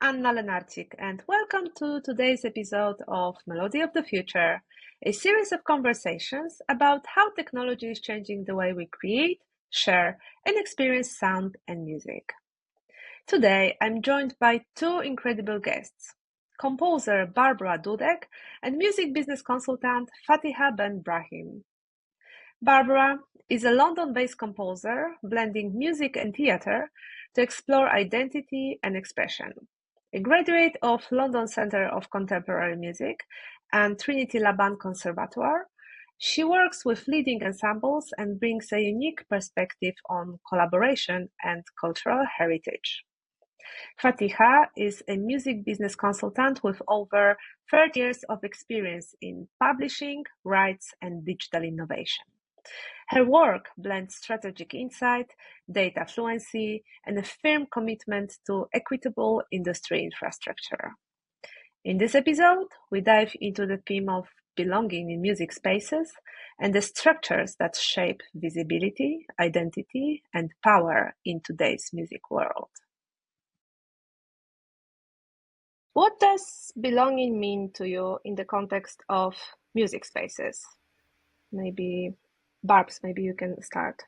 Anna Lenarczyk, and welcome to today's episode of Melody of the Future, a series of conversations about how technology is changing the way we create, share, and experience sound and music. Today, I'm joined by two incredible guests, composer Barbara Dudek and music business consultant Fatiha Ben Brahim. Barbara is a London-based composer blending music and theatre to explore identity and expression. A graduate of London Centre of Contemporary Music and Trinity Laban Conservatoire, she works with leading ensembles and brings a unique perspective on collaboration and cultural heritage. Fatiha is a music business consultant with over 30 years of experience in publishing, rights, and digital innovation. Her work blends strategic insight, data fluency, and a firm commitment to equitable industry infrastructure. In this episode, we dive into the theme of belonging in music spaces and the structures that shape visibility, identity, and power in today's music world. What does belonging mean to you in the context of music spaces? Maybe Barbs, maybe you can start.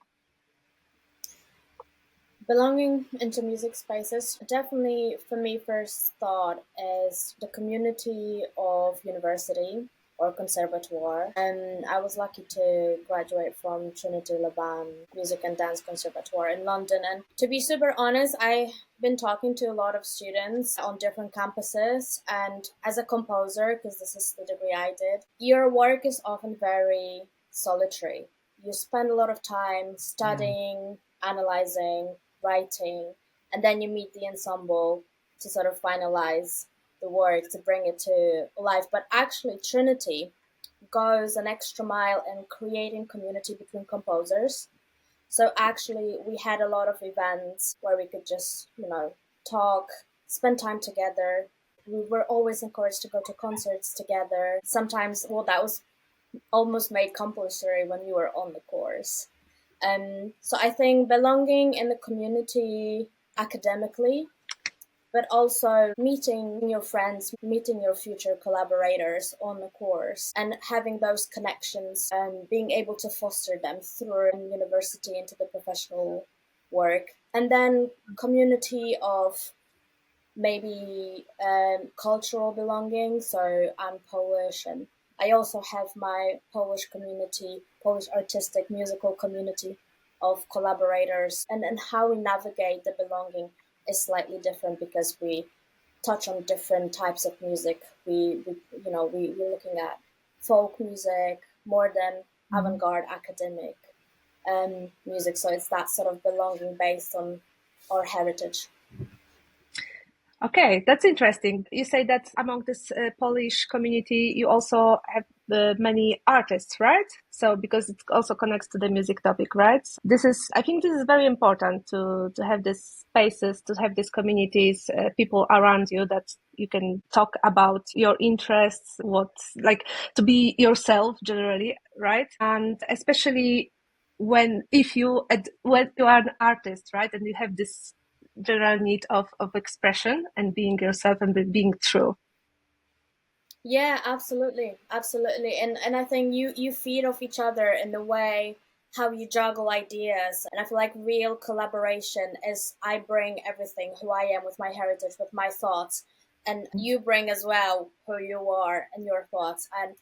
Belonging into music spaces, definitely for me, first thought is the community of university or conservatoire. And I was lucky to graduate from Trinity Laban Music and Dance Conservatoire in London. And to be super honest, I've been talking to a lot of students on different campuses. And as a composer, because this is the degree I did, your work is often very solitary. You spend a lot of time studying, analyzing, writing, and then you meet the ensemble to sort of finalize the work, to bring it to life. But actually, Trinity goes an extra mile in creating community between composers. So actually, we had a lot of events where we could just, talk, spend time together. We were always encouraged to go to concerts together. Sometimes, that was almost made compulsory when you were on the course. So I think belonging in the community academically, but also meeting your friends, meeting your future collaborators on the course and having those connections and being able to foster them through university into the professional work. And then community of maybe cultural belonging. So I'm Polish and I also have my Polish community, Polish artistic musical community of collaborators, and how we navigate the belonging is slightly different because we touch on different types of music. We're looking at folk music, modern, avant-garde, academic music. So it's that sort of belonging based on our heritage. Okay, that's interesting. You say that among this Polish community, you also have many artists, right? So because it also connects to the music topic, right? I think this is very important to have these spaces, to have these communities, people around you that you can talk about your interests, to be yourself generally, right? And especially when you are an artist, right? And you have this general need of expression and being yourself and being true. Yeah, absolutely. And I think you feed off each other in the way how you juggle ideas. And I feel like real collaboration is I bring everything, who I am with my heritage, with my thoughts, and you bring as well who you are and your thoughts. And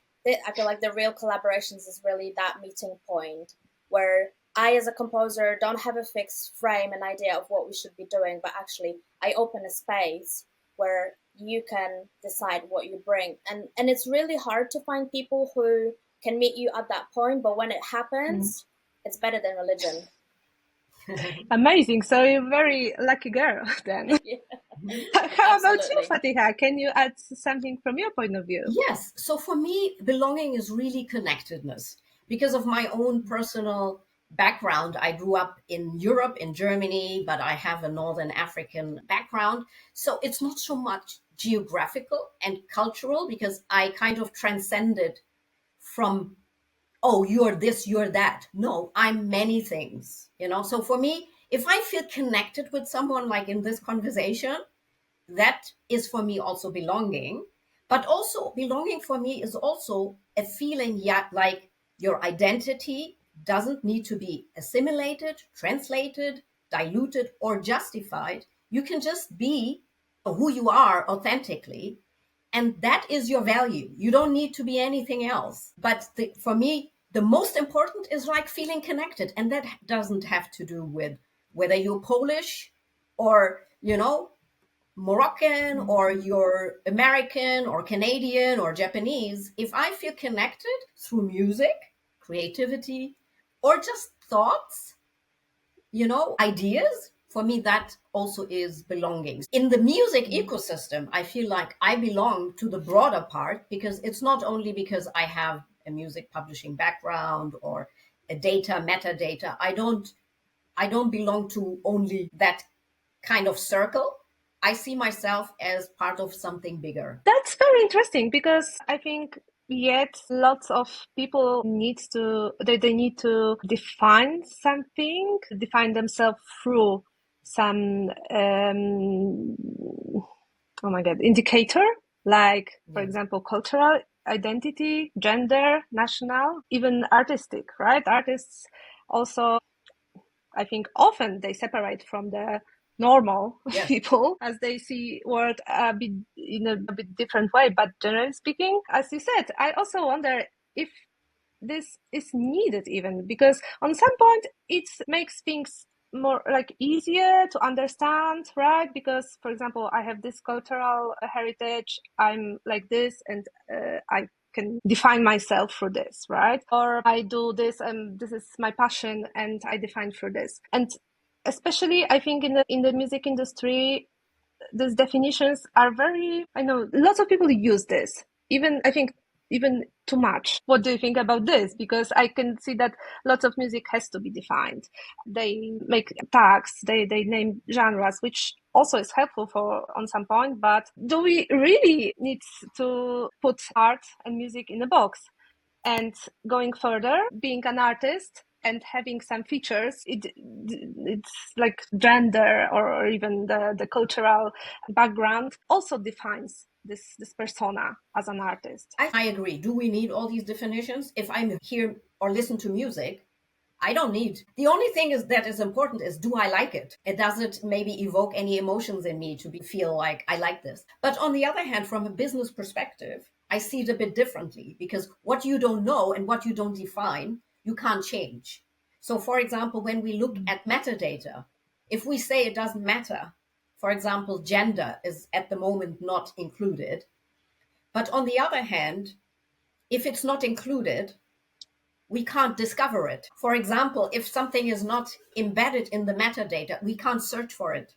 I feel like the real collaborations is really that meeting point where I, as a composer, don't have a fixed frame and idea of what we should be doing, but actually I open a space where you can decide what you bring. And it's really hard to find people who can meet you at that point, but when it happens, it's better than religion. Amazing. So you're a very lucky girl then. Yeah. How about you, Fatiha? Can you add something from your point of view? Yes. So for me, belonging is really connectedness. Because of my own personal background, I grew up in Europe, in Germany, but I have a Northern African background. So it's not so much geographical and cultural because I kind of transcended from, oh, you're this, you're that. No, I'm many things, So for me, if I feel connected with someone like in this conversation, that is for me also belonging. But also belonging for me is also a feeling, yeah, like your identity doesn't need to be assimilated, translated, diluted, or justified. You can just be who you are authentically, and that is your value. You don't need to be anything else. But for me, the most important is like feeling connected, and that doesn't have to do with whether you're Polish or, Moroccan, or you're American or Canadian or Japanese. If I feel connected through music, creativity, or just thoughts, ideas, for me, that also is belonging. In the music ecosystem, I feel like I belong to the broader part, because it's not only because I have a music publishing background or a metadata. I don't belong to only that kind of circle. I see myself as part of something bigger. That's very interesting, because I think yet lots of people they need to define something, define themselves through some oh my god, indicator, like for example cultural identity, gender, national, even artistic, right? Artists also, I think often they separate from the normal people, as they see world in a bit different way. But generally speaking, as you said, I also wonder if this is needed, even because on some point it makes things more like easier to understand, right? Because for example, I have this cultural heritage, I'm like this, and I can define myself through this, right? Or I do this and this is my passion and I define through this. And especially I think in the music industry, these definitions are very, I know lots of people use this, even I think even too much. What do you think about this? Because I can see that lots of music has to be defined. They make tags, they name genres, which also is helpful for on some point. But do we really need to put art and music in a box? And going further, being an artist and having some features, it's like gender or even the cultural background also defines this persona as an artist. I agree. Do we need all these definitions? If I'm here or listen to music, I don't need. The only thing that is important is, do I like it? And does it maybe evoke any emotions in me to feel like I like this? But on the other hand, from a business perspective, I see it a bit differently, because what you don't know and what you don't define, you can't change. So for example, when we look at metadata, if we say it doesn't matter, for example, gender is at the moment not included. But on the other hand, if it's not included, we can't discover it. For example, if something is not embedded in the metadata, we can't search for it.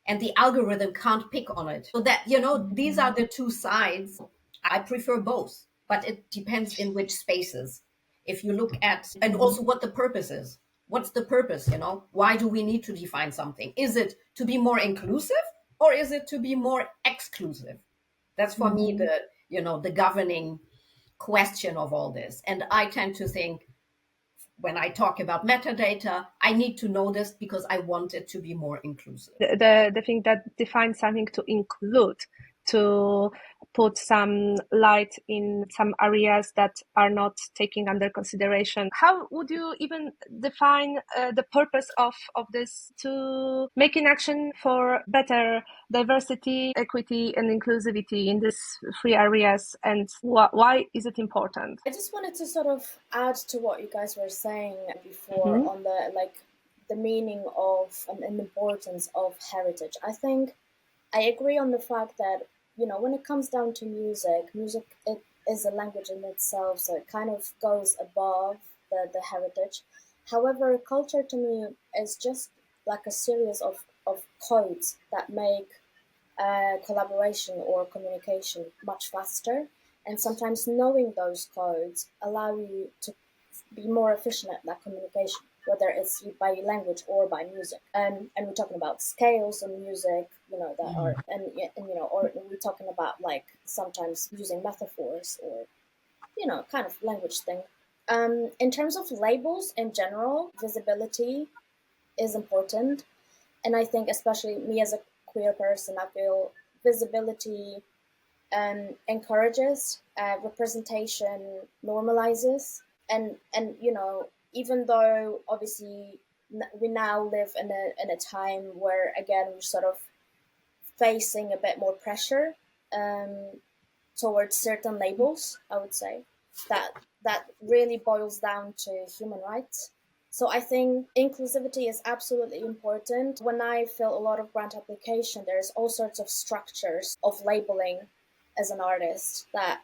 And the algorithm can't pick on it. So that, these are the two sides. I prefer both, but it depends in which spaces. If you look at, and also what the purpose is. What's the purpose, Why do we need to define something? Is it to be more inclusive, or is it to be more exclusive? That's for me the governing question of all this. And I tend to think, when I talk about metadata, I need to know this because I want it to be more inclusive. The thing that defines something to include, to put some light in some areas that are not taken under consideration. How would you even define the purpose of this, to make an action for better diversity, equity, and inclusivity in these three areas, and why is it important? I just wanted to sort of add to what you guys were saying before on the meaning of and importance of heritage. I think I agree on the fact that, when it comes down to music it is a language in itself, so it kind of goes above the heritage. However, culture to me is just like a series of codes that make collaboration or communication much faster. And sometimes knowing those codes allow you to be more efficient at that communication, whether it's by language or by music. And we're talking about scales of music, that are, or we're talking about like sometimes using metaphors or, kind of language thing. In terms of labels in general, visibility is important. And I think especially me as a queer person, I feel visibility encourages, representation normalizes, and even though obviously we now live in a time where again we're sort of facing a bit more pressure towards certain labels, I would say that really boils down to human rights. So I think inclusivity is absolutely important. When I fill a lot of grant application, there's all sorts of structures of labeling as an artist that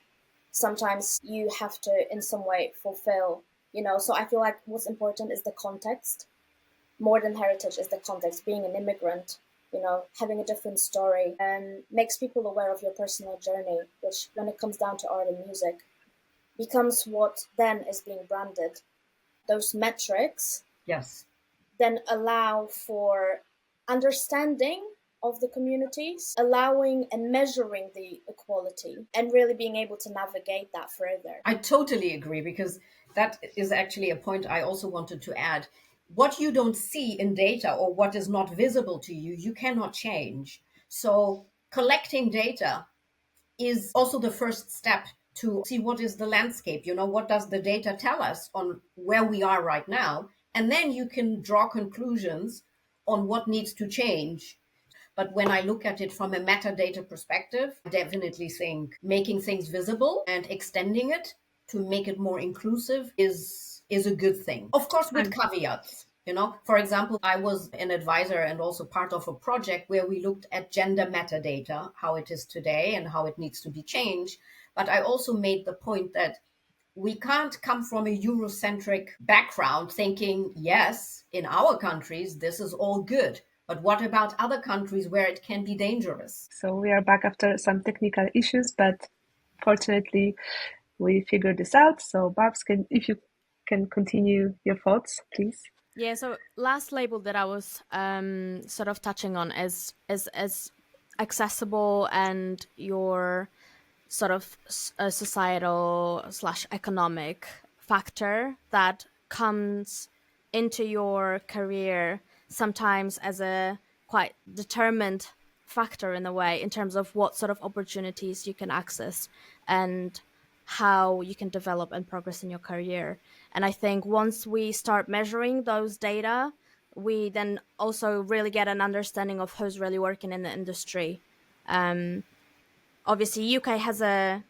sometimes you have to in some way fulfill. So I feel like what's important is the context. More than heritage is the context. Being an immigrant, having a different story, and makes people aware of your personal journey, which when it comes down to art and music becomes what then is being branded. Those metrics Yes. then allow for understanding of the communities, allowing and measuring the equality, and really being able to navigate that further. I totally agree, because that is actually a point I also wanted to add. What you don't see in data, or what is not visible to you, you cannot change. So collecting data is also the first step to see what is the landscape. What does the data tell us on where we are right now? And then you can draw conclusions on what needs to change. But when I look at it from a metadata perspective, I definitely think making things visible and extending it to make it more inclusive is a good thing. Of course, with caveats. For example, I was an advisor and also part of a project where we looked at gender metadata, how it is today and how it needs to be changed. But I also made the point that we can't come from a Eurocentric background thinking, yes, in our countries, this is all good. But what about other countries where it can be dangerous? So we are back after some technical issues, but fortunately we figured this out. So Barbs, if you can continue your thoughts, please. Yeah, so last label that I was sort of touching on is accessible and your sort of a societal / economic factor that comes into your career sometimes as a quite determined factor in a way, in terms of what sort of opportunities you can access and how you can develop and progress in your career. And I think once we start measuring those data, we then also really get an understanding of who's really working in the industry. Obviously, UK has a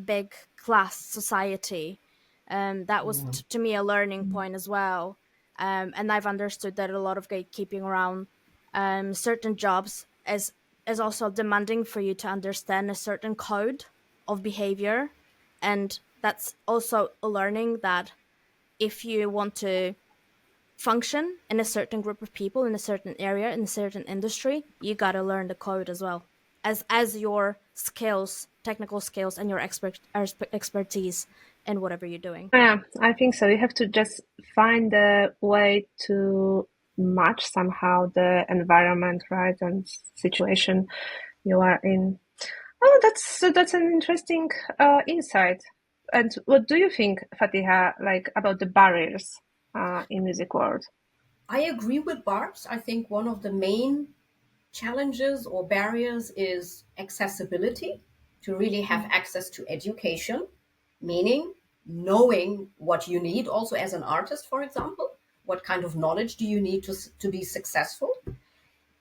big class society. That was to me a learning point as well. And I've understood that a lot of gatekeeping around certain jobs is also demanding for you to understand a certain code of behavior. And that's also a learning that if you want to function in a certain group of people, in a certain area, in a certain industry, you got to learn the code as well as your skills, technical skills, and your expertise in whatever you're doing. Yeah, I think so. You have to just find a way to match somehow the environment, right, and situation you are in. Oh, that's an interesting insight. And what do you think, Fatiha, like about the barriers in music world? I agree with Barbs. I think one of the main challenges or barriers is accessibility, to really have access to education, meaning knowing what you need also as an artist, for example. What kind of knowledge do you need to be successful?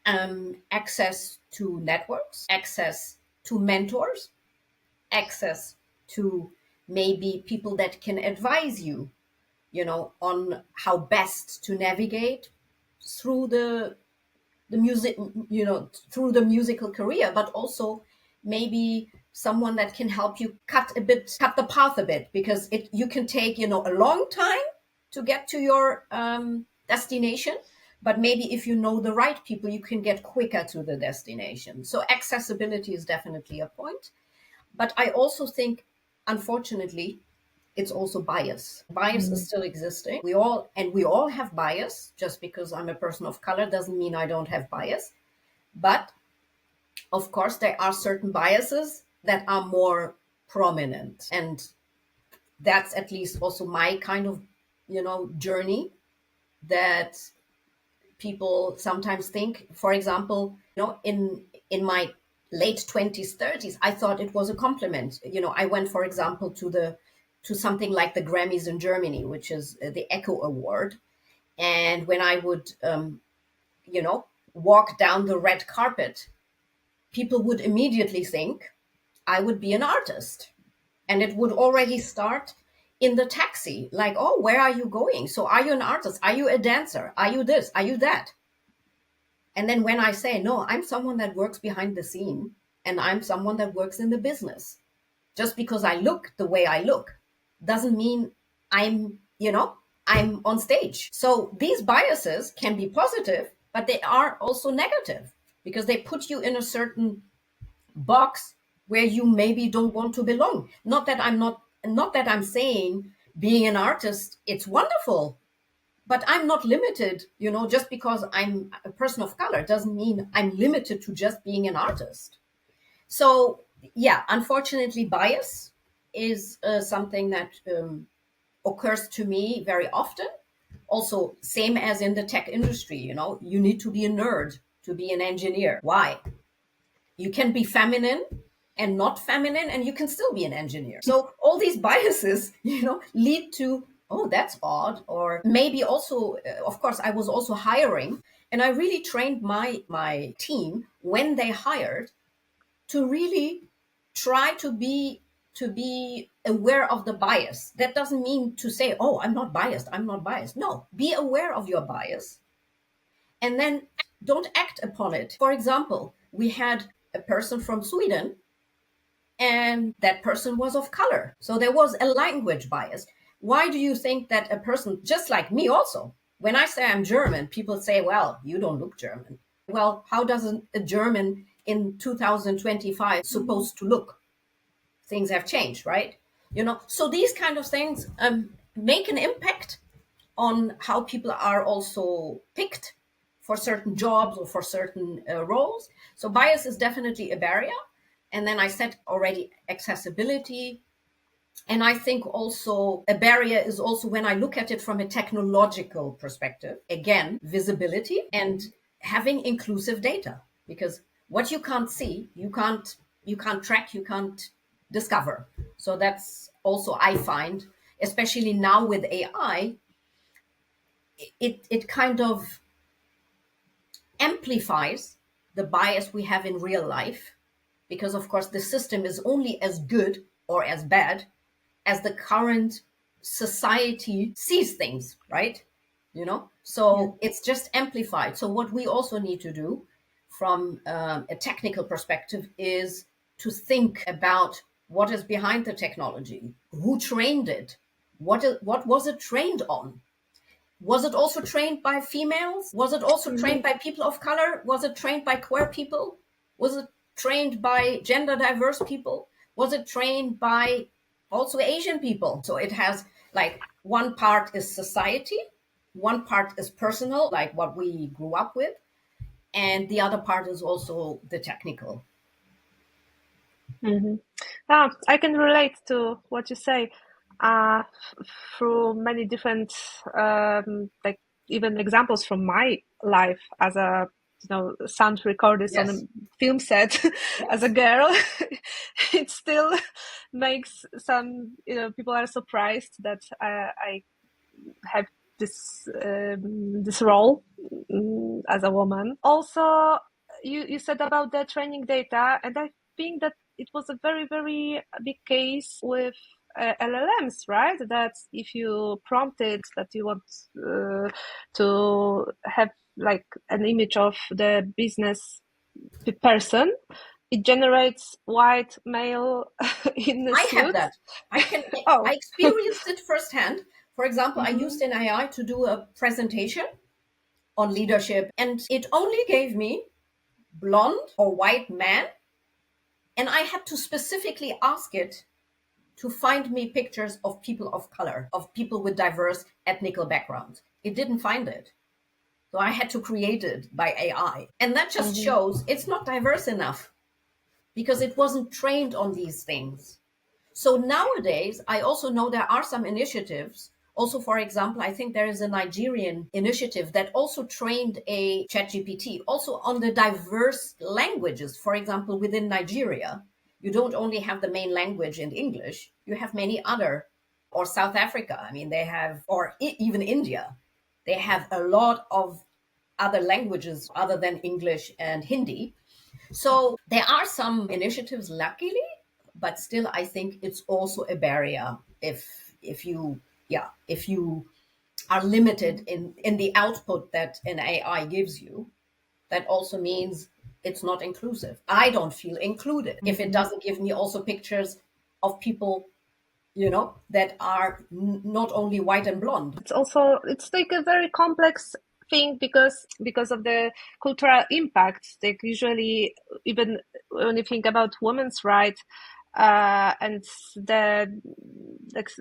Access to networks, access to mentors, access to maybe people that can advise you, on how best to navigate through the music, through the musical career, but also maybe someone that can help you cut the path a bit, because you can take, a long time to get to your destination, but maybe if you know the right people, you can get quicker to the destination. So accessibility is definitely a point. But I also think, unfortunately, it's also bias. Bias is still existing. We all have bias. Just because I'm a person of color doesn't mean I don't have bias. But of course, there are certain biases that are more prominent. And that's at least also my kind of, journey, that people sometimes think, for example, in my late 20s, 30s, I thought it was a compliment. I went, for example, to something like the Grammys in Germany, which is the Echo Award. And when I would, walk down the red carpet, people would immediately think I would be an artist. And it would already start in the taxi, like, oh, where are you going? So are you an artist? Are you a dancer? Are you this? Are you that? And then when I say, no, I'm someone that works behind the scene and I'm someone that works in the business. Just because I look the way I look doesn't mean I'm on stage. So these biases can be positive, but they are also negative because they put you in a certain box where you maybe don't want to belong. Not that I'm saying being an artist, it's wonderful, but I'm not limited, just because I'm a person of color doesn't mean I'm limited to just being an artist. So yeah, unfortunately, bias is something that occurs to me very often. Also, same as in the tech industry, you need to be a nerd to be an engineer. Why? You can be feminine and not feminine, and you can still be an engineer. So all these biases, lead to, oh, that's odd. Or maybe also, of course, I was also hiring, and I really trained my team when they hired to really try to be aware of the bias. That doesn't mean to say, oh, I'm not biased. No, be aware of your bias and then don't act upon it. For example, we had a person from Sweden and that person was of color. So there was a language bias. Why do you think that a person just like me also, when I say I'm German, people say, well, you don't look German. Well, how does a German in 2025 supposed to look? Things have changed, right? So these kind of things make an impact on how people are also picked for certain jobs or for certain roles. So bias is definitely a barrier. And then I said already accessibility. And I think also a barrier is also when I look at it from a technological perspective, again, visibility and having inclusive data, because what you can't see, you can't track, you can't discover. So that's also, I find, especially now with AI, it kind of amplifies the bias we have in real life, because of course the system is only as good or as bad as the current society sees things, right? So it's just amplified. So what we also need to do from a technical perspective is to think about what is behind the technology, who trained it, what was it trained on. Was it also trained by females? Was it also trained by people of color? Was it trained by queer people? Was it trained by gender diverse people? Was it trained by also Asian people? So it has like one part is society, one part is personal, like what we grew up with, and the other part is also the technical. Mm-hmm. I can relate to what you say through many different, like even examples from my life as a sound recordist on a film set. As a girl. It still makes some people are surprised that I have this role as a woman. Also, you said about the training data, and I think that it was a very, very big case with LLMs, right? That if you prompted that you want to have like an image of the business person, it generates white male in the suit. I have that. I experienced it firsthand. For example, I used an AI to do a presentation on leadership, and it only gave me blonde or white man. And I had to specifically ask it to find me pictures of people of color, of people with diverse ethnical backgrounds. It didn't find it. So I had to create it by AI. And that just shows it's not diverse enough because it wasn't trained on these things. So nowadays, I also know there are some initiatives Also, for example, I think there is a Nigerian initiative that also trained a ChatGPT also on the diverse languages. For example, within Nigeria, you don't only have the main language in English, you have many other, or South Africa, I mean, they have, or even India, they have a lot of other languages other than English and Hindi. So there are some initiatives, luckily, but still, I think it's also a barrier if you if you are limited in the output that an AI gives you. That also means it's not inclusive. I don't feel included if it doesn't give me also pictures of people, that are not only white and blonde. It's like a very complex thing because of the cultural impact. Like usually, even when you think about women's rights, and the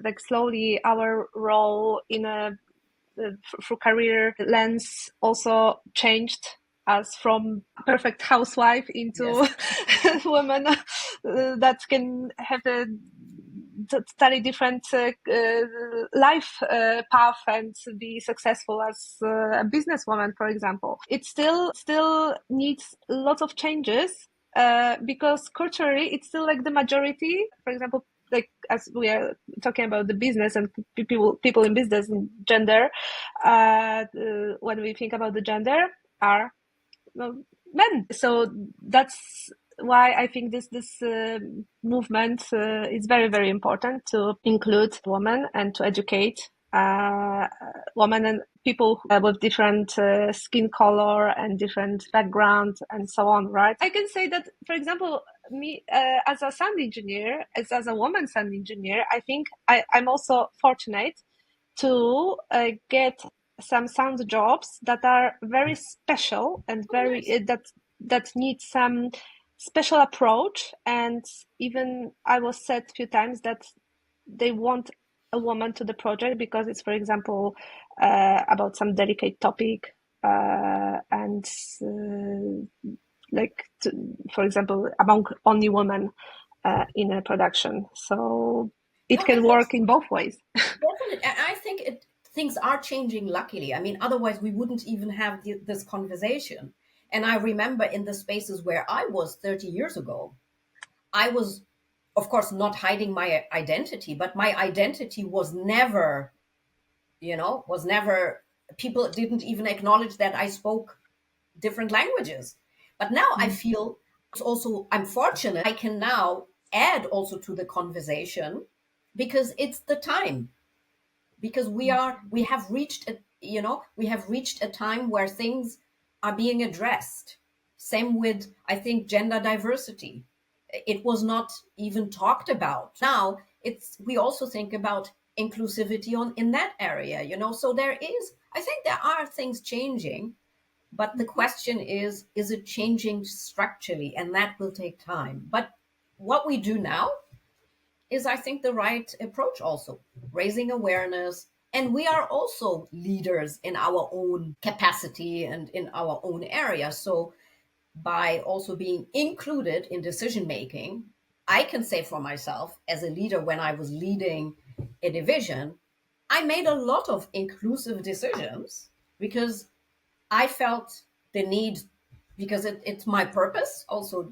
like slowly our role in a through career lens also changed us from perfect housewife into women that can have a totally different life path and be successful as a businesswoman, for example. It still needs lots of changes because culturally it's still like the majority. For example, like as we are talking about the business and people in business and gender, when we think about the gender are men. So that's why I think this movement is very, very important to include women and to educate women and people with different skin color and different background and so on, right? I can say that, for example, me as a sound engineer, as a woman sound engineer, I think I'm also fortunate to get some sound jobs that are very special and very that need some special approach. And even I was said a few times that they want a woman to the project because it's, for example, about some delicate topic and for example, among only women in a production. So it can work in both ways. Definitely. I think things are changing, luckily. I mean, otherwise we wouldn't even have this conversation. And I remember in the spaces where I was 30 years ago, I was, of course, not hiding my identity, but my identity was never, people didn't even acknowledge that I spoke different languages. But now I feel also, I'm fortunate, I can now add also to the conversation because it's the time. Because we have reached a time where things are being addressed. Same with, I think, gender diversity. It was not even talked about. Now we also think about inclusivity in that area, so I think there are things changing, but the question is it changing structurally? And that will take time. But what we do now is, I think, the right approach, also raising awareness. And we are also leaders in our own capacity and in our own area. So by also being included in decision making, I can say for myself as a leader, when I was leading a division, I made a lot of inclusive decisions because I felt the need, because it's my purpose also,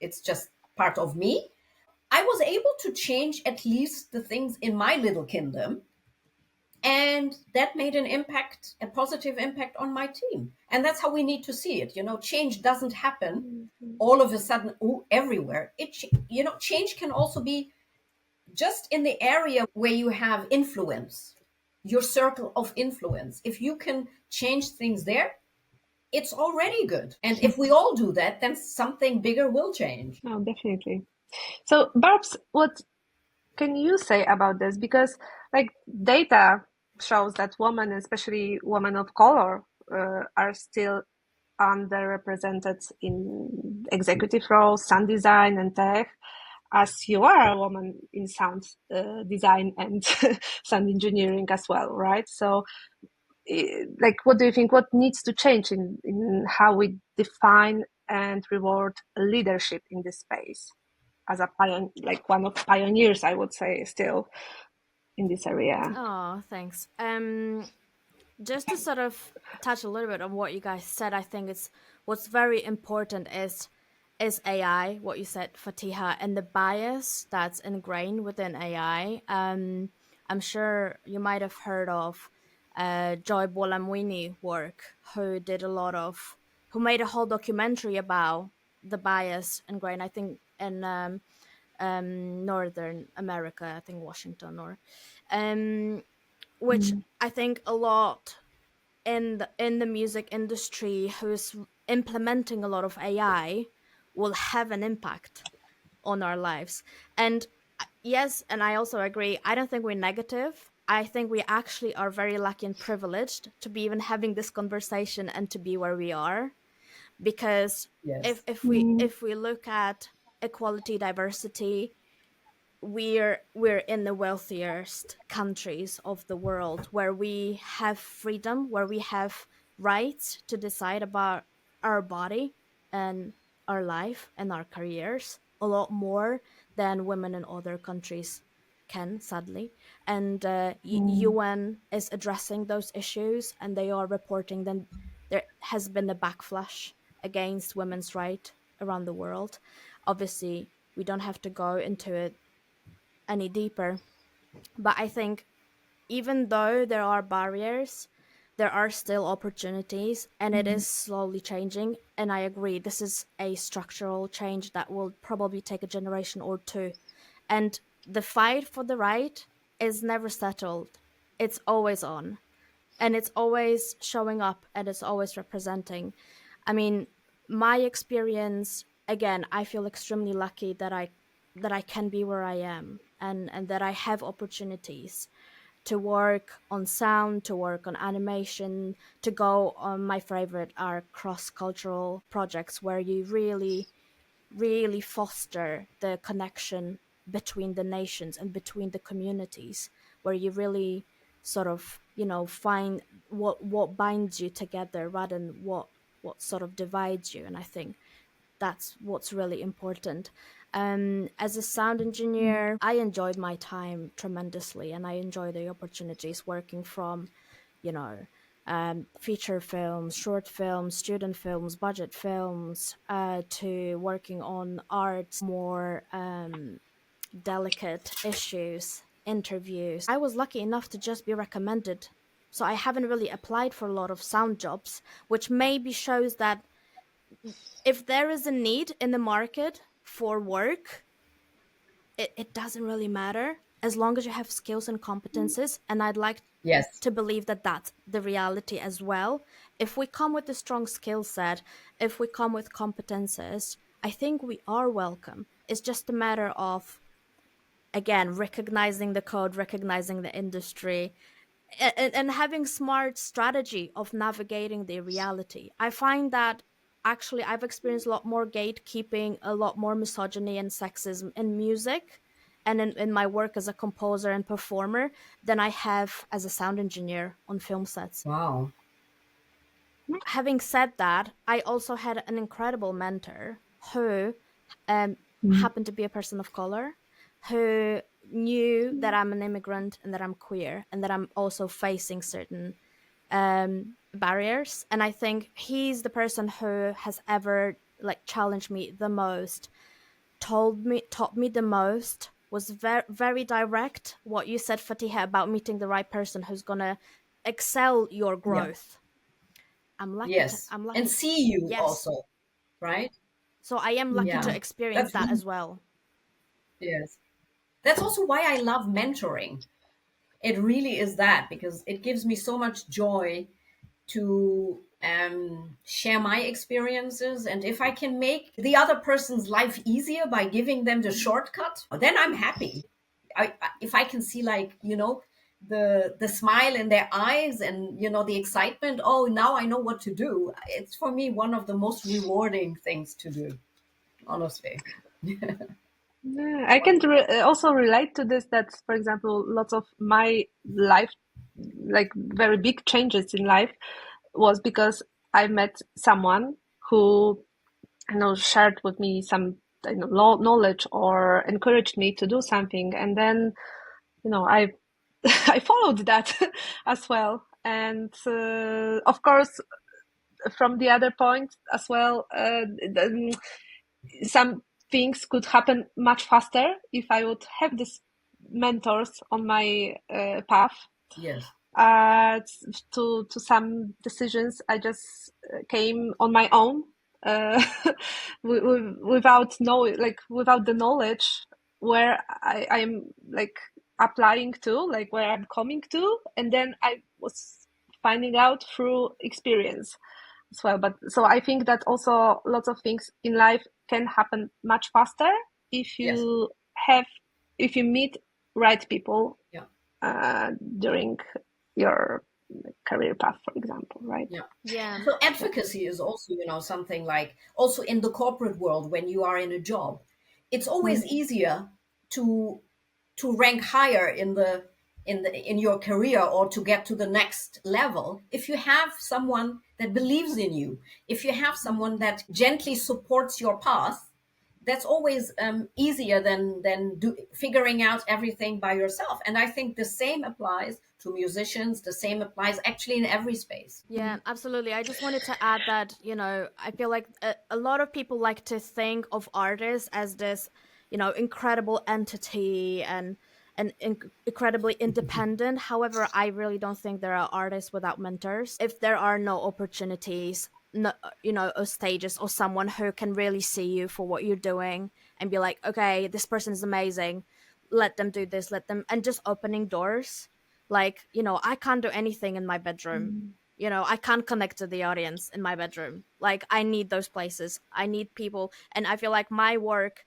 it's just part of me. I was able to change at least the things in my little kingdom. And that made a positive impact on my team. And that's how we need to see it. Change doesn't happen all of a sudden, everywhere. Change can also be just in the area where you have influence, your circle of influence. If you can change things there, it's already good. And if we all do that, then something bigger will change. No, definitely. So, Barbs, what can you say about this? Because like data shows that women, especially women of color, are still underrepresented in executive roles, sound design and tech, as you are a woman in sound design and sound engineering as well, right? So like, what do you think, what needs to change in how we define and reward leadership in this space as a one of pioneers, I would say, still? in this area. Oh, thanks. Just to sort of touch a little bit on what you guys said, I think it's what's very important is AI, what you said, Fatiha, and the bias that's ingrained within AI. I'm sure you might have heard of Joy Bolamwini work, who made a whole documentary about the bias ingrained, I think, in Northern America, I think Washington, or which I think a lot in the music industry who's implementing a lot of AI will have an impact on our lives. And yes, and I also agree, I don't think we're negative. I think we actually are very lucky and privileged to be even having this conversation and to be where we are. Because Yes. if we look at equality, diversity, we're in the wealthiest countries of the world, where we have freedom, where we have rights to decide about our body and our life and our careers a lot more than women in other countries can, sadly. And UN is addressing those issues, and they are reporting that there has been a backlash against women's rights around the world. Obviously, we don't have to go into it any deeper. But I think even though there are barriers, there are still opportunities, and it is slowly changing. And I agree, this is a structural change that will probably take a generation or two. And the fight for the right is never settled, it's always on, and it's always showing up, and it's always representing. I mean, my experience, again, I feel extremely lucky that I can be where I am, and that I have opportunities to work on sound, to work on animation, to go on my favorite are cross-cultural projects where you really, really foster the connection between the nations and between the communities, where you really sort of, find what binds you together rather than what sort of divides you. And I think that's what's really important. As a sound engineer, I enjoyed my time tremendously, and I enjoy the opportunities working from, you know, feature films, short films, student films, budget films, to working on arts, more delicate issues, interviews. I was lucky enough to just be recommended. So I haven't really applied for a lot of sound jobs, which maybe shows that if there is a need in the market for work, it doesn't really matter as long as you have skills and competences. And I'd like Yes. to believe that that's the reality as well. If we come with a strong skill set, if we come with competences, I think we are welcome. It's just a matter of, again, recognizing the code, recognizing the industry, and having smart strategy of navigating the reality. I find that actually I've experienced a lot more gatekeeping, a lot more misogyny and sexism in music and in my work as a composer and performer than I have as a sound engineer on film sets. Wow. Having said that, I also had an incredible mentor who happened to be a person of color, who knew that I'm an immigrant and that I'm queer and that I'm also facing certain barriers. And I think he's the person who has ever challenged me the most, taught me the most, was very, very direct. What you said, Fatiha, about meeting the right person who's gonna excel your Yeah. growth. I'm lucky. Yes. I'm lucky. And see you Yes. also, right? So I am lucky Yeah. to experience That's that as well. yes. That's also why I love mentoring. It really is that, because it gives me so much joy to share my experiences. And if I can make the other person's life easier by giving them the shortcut, then I'm happy. If I can see, the smile in their eyes and, the excitement, oh, now I know what to do. It's for me one of the most rewarding things to do, honestly. Yeah, I can also relate to this. That, for example, lots of my life, like very big changes in life, was because I met someone who, shared with me some, knowledge or encouraged me to do something, and then, I I followed that as well. And of course, from the other point as well, some things could happen much faster if I would have these mentors on my path. Yes. To some decisions, I just came on my own, without without the knowledge where I'm like applying to, like where I'm coming to, and then I was finding out through experience as well. But so I think that also lots of things in life can happen much faster if you if you meet right people during your career path, for example, right? Yeah. So advocacy is also, something like also in the corporate world when you are in a job, it's always easier to rank higher in your career or to get to the next level if you have someone that believes in you, if you have someone that gently supports your path. That's always easier than figuring out everything by yourself. And I think the same applies to musicians. The same applies actually in every space. Yeah, absolutely. I just wanted to add that, I feel like a lot of people like to think of artists as this, incredible entity and incredibly independent. However, I really don't think there are artists without mentors. If there are no opportunities, no, or stages or someone who can really see you for what you're doing and be like, okay, this person is amazing. Let them do this, and just opening doors. Like, I can't do anything in my bedroom. I can't connect to the audience in my bedroom. Like, I need those places. I need people. And I feel like my work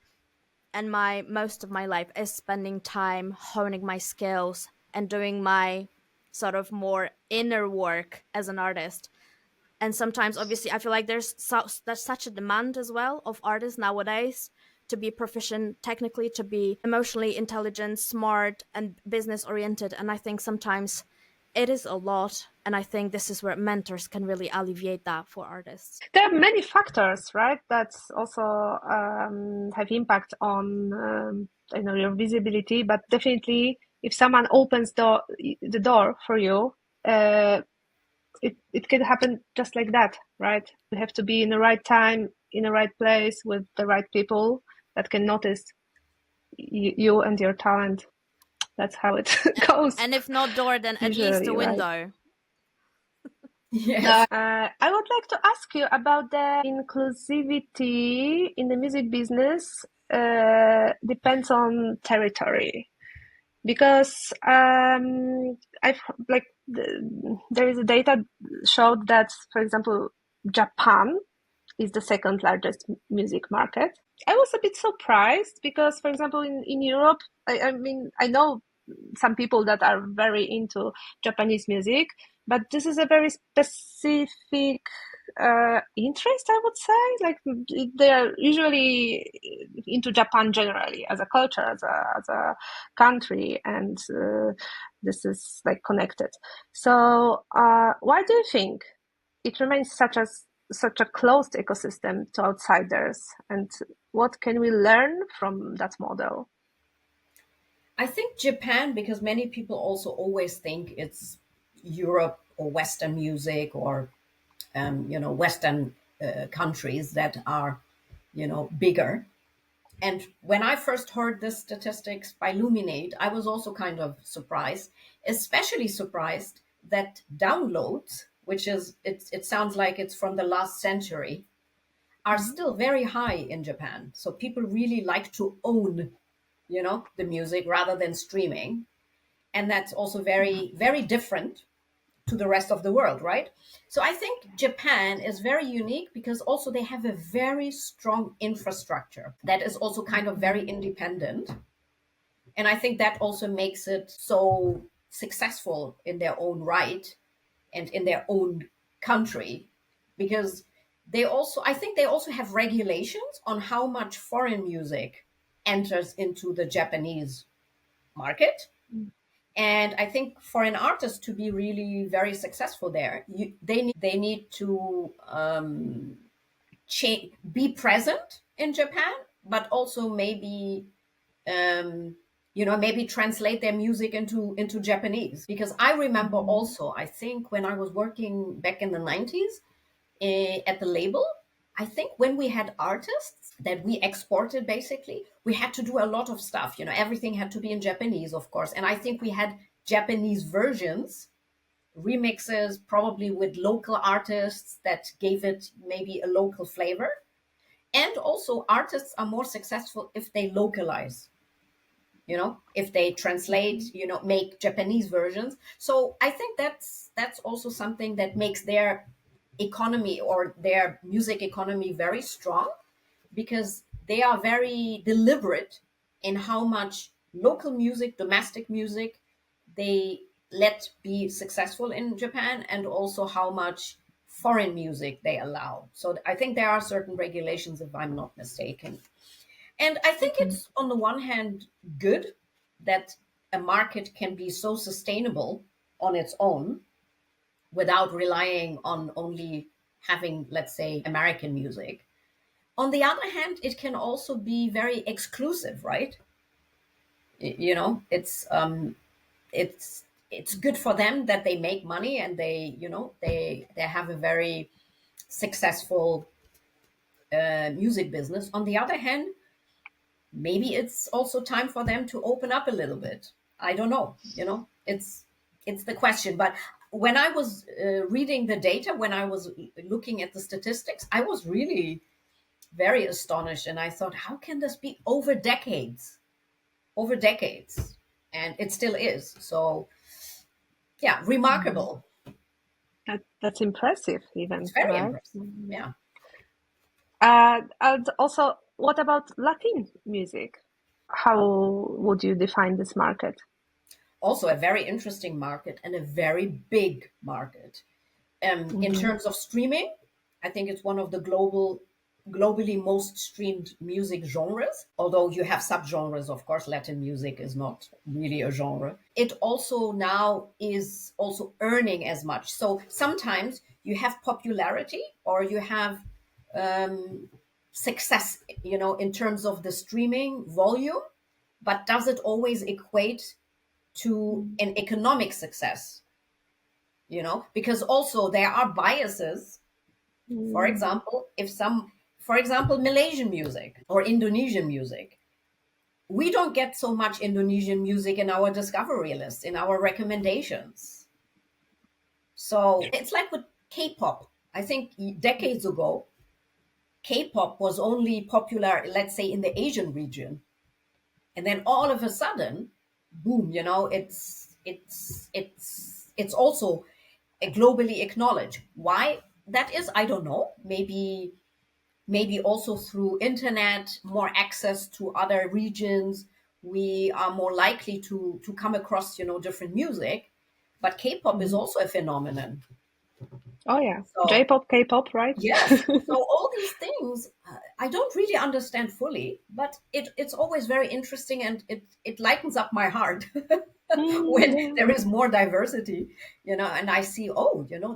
and my most of my life is spending time honing my skills and doing my sort of more inner work as an artist. And sometimes, obviously, I feel like there's such a demand as well of artists nowadays to be proficient technically, to be emotionally intelligent, smart, and business oriented. And I think sometimes it is a lot. And I think this is where mentors can really alleviate that for artists. There are many factors, right, that also have impact on your visibility. But definitely, if someone opens the door for you, it can happen just like that, right? You have to be in the right time, in the right place with the right people that can notice you and your talent. That's how it goes. And if not door, then at least a window. Right? Yes. I would like to ask you about the inclusivity in the music business. Depends on territory, because there is a data showed that, for example, Japan is the second largest music market. I was a bit surprised because, for example, in Europe, I mean, I know some people that are very into Japanese music, but this is a very specific interest, I would say. Like, they are usually into Japan generally as a culture, as a country, and this is like connected. So why do you think it remains such a closed ecosystem to outsiders, and what can we learn from that model? I think Japan, because many people also always think it's Europe or Western music or, Western countries that are, bigger. And when I first heard the statistics by Luminate, I was also kind of surprised, especially surprised that downloads, which is, it sounds like it's from the last century, are still very high in Japan. So people really like to own, the music rather than streaming. And that's also very, very different to the rest of the world, right? So I think Japan is very unique because also they have a very strong infrastructure that is also kind of very independent. And I think that also makes it so successful in their own right and in their own country, because I think they also have regulations on how much foreign music enters into the Japanese market. And I think for an artist to be really very successful there, they need to be present in Japan, but also maybe maybe translate their music into Japanese. Because I remember also, I think when I was working back in the 90s at the label, I think when we had artists that we exported, basically, we had to do a lot of stuff. Everything had to be in Japanese, of course. And I think we had Japanese versions, remixes, probably with local artists that gave it maybe a local flavor. And also, artists are more successful if they localize, if they translate, make Japanese versions. So I think that's also something that makes their economy or their music economy very strong, because they are very deliberate in how much local music, domestic music, they let be successful in Japan, and also how much foreign music they allow. So I think there are certain regulations, if I'm not mistaken. And I think it's, on the one hand, good that a market can be so sustainable on its own without relying on only having, let's say, American music. On the other hand, it can also be very exclusive, right? It's good for them that they make money, and they have a very successful music business. On the other hand, maybe it's also time for them to open up a little bit. I don't know. It's the question. But when I was reading the data, when I was looking at the statistics, I was really very astonished, and I thought, how can this be over decades? And it still is. So yeah, remarkable. That's impressive, even. It's very right? impressive. Yeah. And also, what about Latin music? How would you define this market? Also a very interesting market, and a very big market. In terms of streaming, I think it's one of the globally most streamed music genres, although you have subgenres. Of course, Latin music is not really a genre. It also now is also earning as much. So sometimes you have popularity, or you have success, in terms of the streaming volume, but does it always equate to an economic success? Because also there are biases. For example, Malaysian music or Indonesian music, we don't get so much Indonesian music in our discovery list, in our recommendations. So it's like with K-pop. I think decades ago, K-pop was only popular, let's say, in the Asian region. And then all of a sudden, boom, it's also globally acknowledged. Why that is, I don't know. Maybe also through internet, more access to other regions, we are more likely to come across different music. But K-pop is also a phenomenon. Oh yeah, so, J-pop, K-pop, right? Yes. So all these things, I don't really understand fully, but it's always very interesting, and it lightens up my heart when there is more diversity, and I see,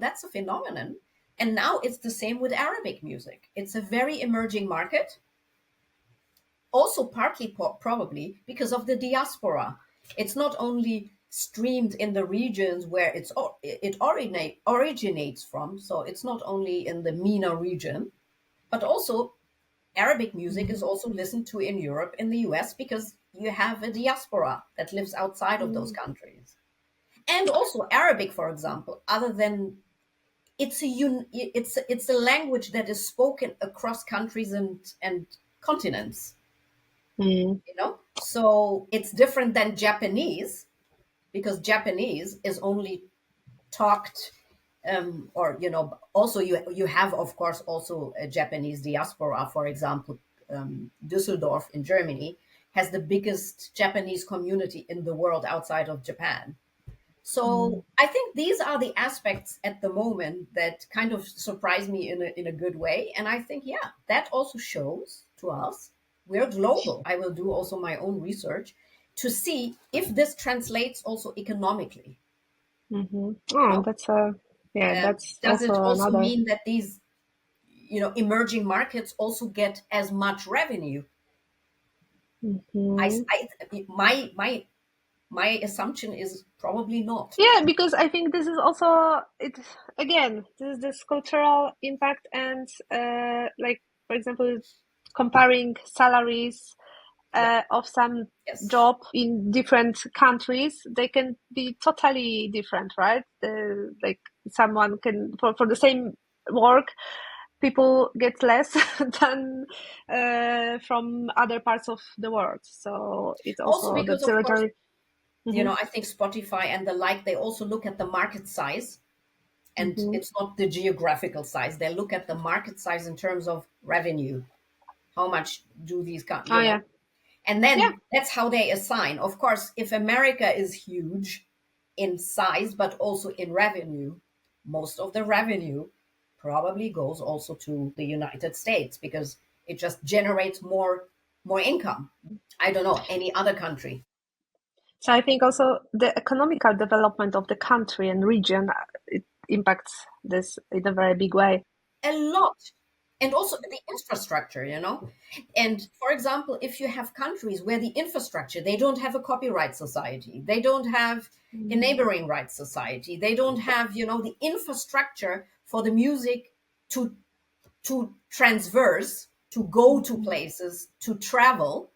that's a phenomenon. And now it's the same with Arabic music. It's a very emerging market. Also partly probably because of the diaspora. It's not only streamed in the regions where it originates from. So it's not only in the MENA region, but also Arabic music is also listened to in Europe, in the US, because you have a diaspora that lives outside of those countries. And also Arabic, for example, other than it's a language that is spoken across countries and continents. So it's different than Japanese, because Japanese is only talked, also you have, of course, also a Japanese diaspora. For example, Düsseldorf in Germany has the biggest Japanese community in the world outside of Japan. So I think these are the aspects at the moment that kind of surprise me in a good way. And I think, that also shows to us we're global. I will do also my own research to see if this translates also economically. Oh, that's does it also another... mean that these emerging markets also get as much revenue? Mhm. My assumption is probably not. Yeah, because I think this is also it again. This is this cultural impact and like for example, comparing salaries Yeah. of some Yes. job in different countries, they can be totally different, right? Like someone can for the same work, people get less than from other parts of the world. So it's Also also the because, of course, territory. Hmm. I think Spotify and the like, they also look at the market size, and Hmm. it's not the geographical size. They look at the market size in terms of revenue. How much do these, Oh yeah, and yeah. then that's how they assign. Of course, if America is huge in size, but also in revenue, most of the revenue probably goes also to the United States because it just generates more income. I don't know any other country. So I think also the economical development of the country and region it impacts this in a very big way. A lot. And also the infrastructure, and for example, if you have countries where the infrastructure, they don't have a copyright society, they don't have a neighboring rights society, they don't have the infrastructure for the music to transverse, to go to places, to travel,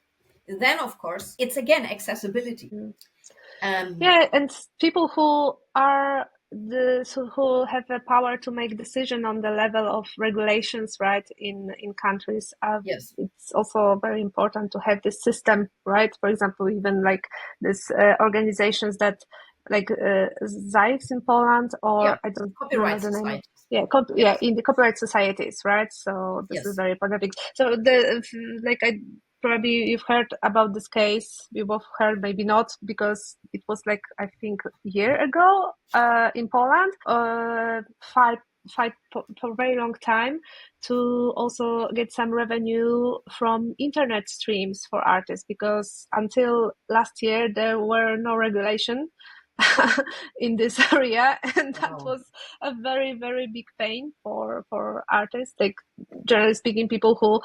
then of course it's again accessibility. um Yeah, and people who are who have the power to make decision on the level of regulations, right, in countries. yes, It's also very important to have this system, right? For example, even like this organizations that like ZAIX in Poland, yeah, or I don't remember copyright the name of. societies. Yeah, yeah, Yes, in the copyright societies, right? So this is yes, very important. So the like I probably you've heard about this case. We both heard, maybe not, because it was like I think a year ago in Poland. Fight for a very long time to also get some revenue from internet streams for artists, because until last year there were no regulation in this area, and that wow, was a very very big pain for artists, like generally speaking, people who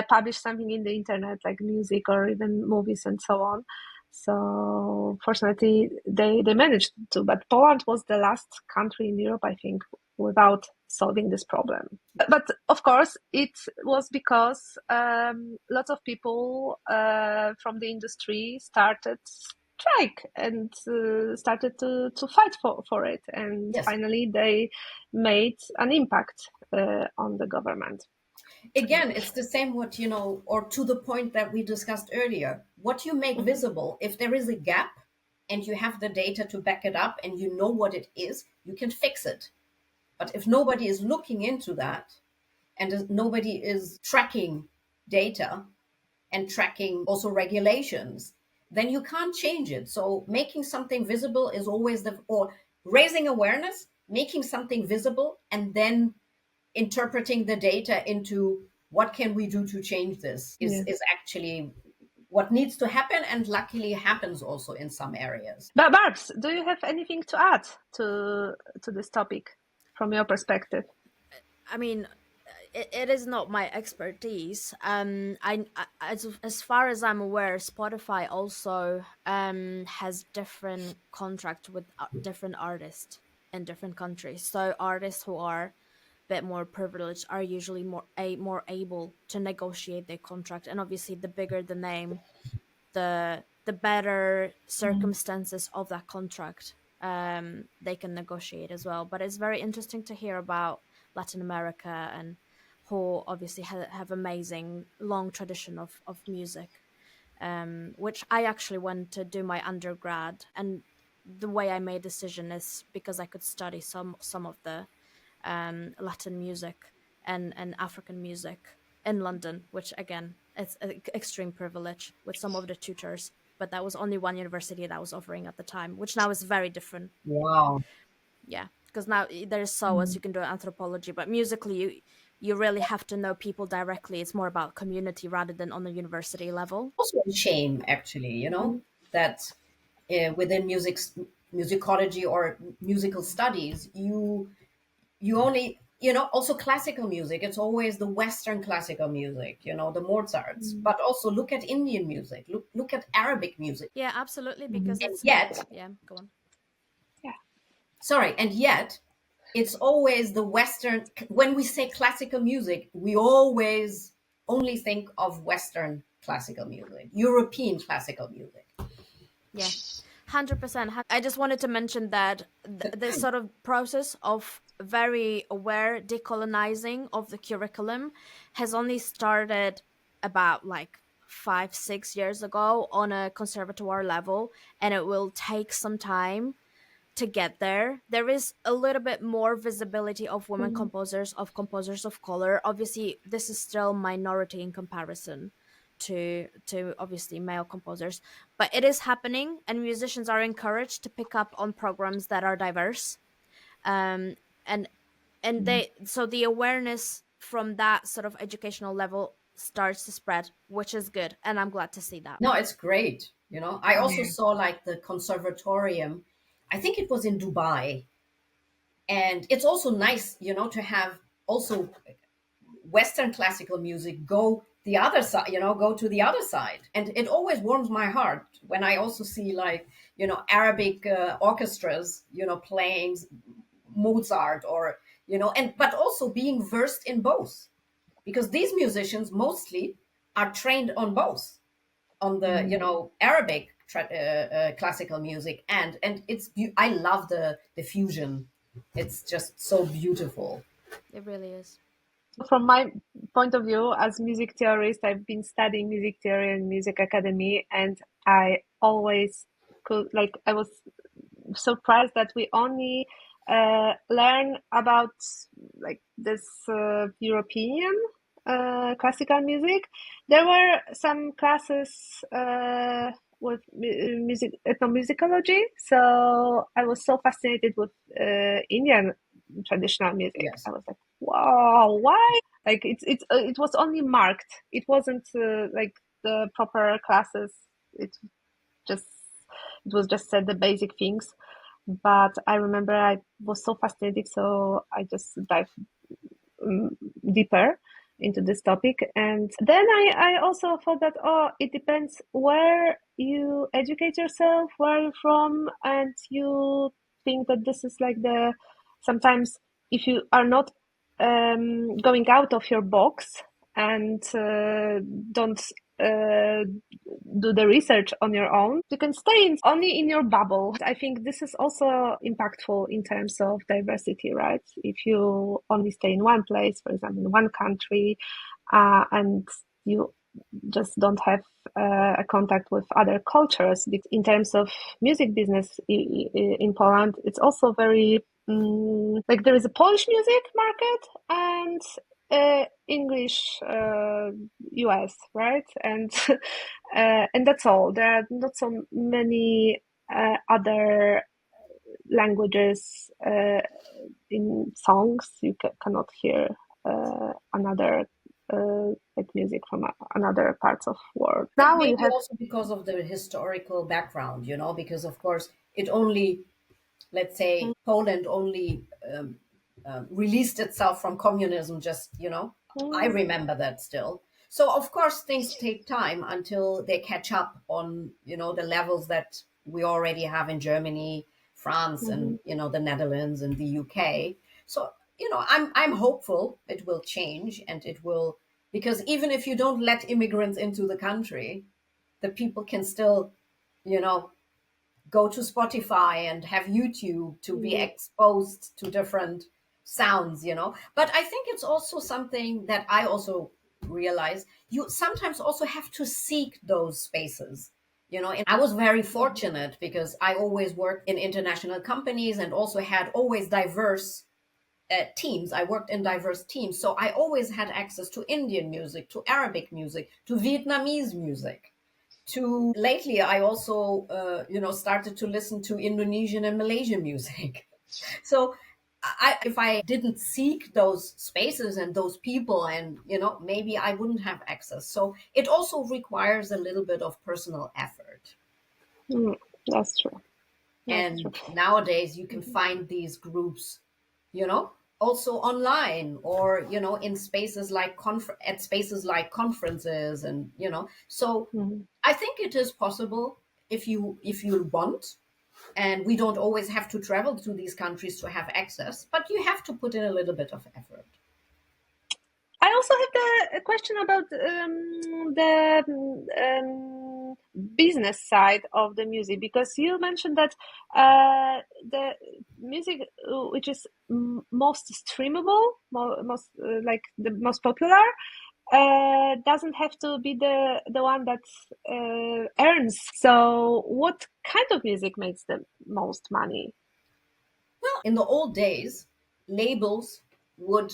publish something in the internet, like music or even movies and so on. So fortunately, they managed to. But Poland was the last country in Europe, I think, without solving this problem. But of course, it was because lots of people from the industry started strike and started to fight for it, and yes. finally they made an impact on the government. Again, it's the same, what or to the point that we discussed earlier, what you make Mhm. visible, if there is a gap and you have the data to back it up and you know what it is, you can fix it. But if nobody is looking into that, and nobody is tracking data and tracking also regulations, then you can't change it. So making something visible is always or raising awareness, making something visible, and then interpreting the data into what can we do to change this is Yeah. is actually what needs to happen, and luckily happens also in some areas. But Barbs, do you have anything to add to this topic from your perspective? I mean, it is not my expertise. As far as I'm aware, Spotify also has different contract with different artists in different countries. So artists who are a bit more privileged are usually more able to negotiate their contract, and obviously the bigger the name, the better circumstances of that contract they can negotiate as well. But it's very interesting to hear about Latin America, and who obviously have amazing long tradition of music, which I actually went to do my undergrad. And the way I made decision is because I could study some of the Latin music and African music in London, which again, it's an extreme privilege with some of the tutors. But that was only one university that was offering at the time, which now is very different. Wow. Yeah, because now there's SOAS, you can do anthropology, but musically you really have to know people directly. It's more about community rather than on the university level. Also a shame, actually, that within musicology or musical studies, you only also classical music. It's always the Western classical music, the Mozarts. But also look at Indian music. Look at Arabic music. Yeah, absolutely. Because And it's yet, yeah. Go on. and yet, it's always the Western. When we say classical music, we always only think of Western classical music, European classical music. Yeah, 100%. I just wanted to mention that this sort of process of very aware decolonizing of the curriculum has only started about like 5-6 years ago on a conservatoire level, and it will take some time to get there. There is a little bit more visibility of women composers, of composers of color. Obviously, this is still minority in comparison to obviously male composers, but it is happening, and musicians are encouraged to pick up on programs that are diverse. Um, and they so the awareness from that sort of educational level starts to spread, which is good, and I'm glad to see that. No, it's great. I also saw like the conservatorium. I think it was in Dubai, and it's also nice, to have also Western classical music go the other side, go to the other side. And it always warms my heart when I also see like, Arabic orchestras, playing Mozart or, but also being versed in both, because these musicians mostly are trained on both, on the, Arabic classical music. And I love the fusion. It's just so beautiful. It really is. From my point of view as music theorist, I've been studying music theory and music academy, and I always I was surprised that we only learn about like this European classical music. There were some classes with music ethnomusicology, so I was so fascinated with Indian traditional music. Yes. I was like, wow, why? Like it was only marked. It wasn't like the proper classes. It was just said the basic things. But I remember I was so fascinated, so I just dived deeper into this topic. And then I also thought that, it depends where you educate yourself, where you're from, and you think that this is like sometimes if you are not going out of your box and don't do the research on your own, you can stay only in your bubble. I think this is also impactful in terms of diversity, right? If you only stay in one place, for example, in one country, and you just don't have a contact with other cultures. In terms of music business in Poland, it's also very like there is a Polish music market and English US, right? And and that's all. There are not so many other languages in songs. You cannot hear another like music from another parts of world. Now Maybe you have also because of the historical background, because of course it only, let's say, Poland only released itself from communism. Just I remember that still. So of course things take time until they catch up on the levels that we already have in Germany, France, and the Netherlands and the UK. So I'm hopeful it will change, and it will, because even if you don't let immigrants into the country, the people can still go to Spotify and have YouTube to be exposed to different sounds, But I think it's also something that I also realize, you sometimes also have to seek those spaces. And I was very fortunate because I always worked in international companies and also had always diverse teams. I worked in diverse teams. So I always had access to Indian music, to Arabic music, to Vietnamese music. To lately, I also, started to listen to Indonesian and Malaysian music. So if I didn't seek those spaces and those people, and, maybe I wouldn't have access. So it also requires a little bit of personal effort. that's true. And nowadays you can find these groups, also online, or in spaces like at spaces like conferences, and so I think it is possible if you want, and we don't always have to travel to these countries to have access, but you have to put in a little bit of effort. I also have a question about the business side of the music, because you mentioned that the music which is most streamable, most like the most popular, doesn't have to be the one that earns. So, what kind of music makes the most money? Well, in the old days, labels would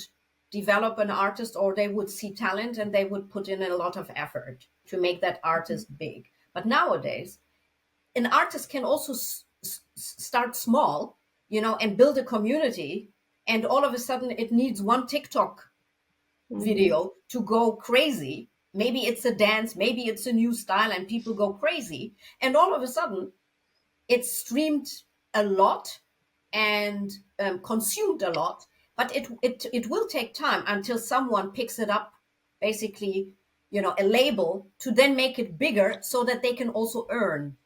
develop an artist, or they would see talent and they would put in a lot of effort to make that artist big. But nowadays, an artist can also start small, and build a community, and all of a sudden it needs one TikTok video to go crazy. Maybe it's a dance, maybe it's a new style, and people go crazy. And all of a sudden, it's streamed a lot and consumed a lot. But it will take time until someone picks it up, basically, a label, to then make it bigger so that they can also earn.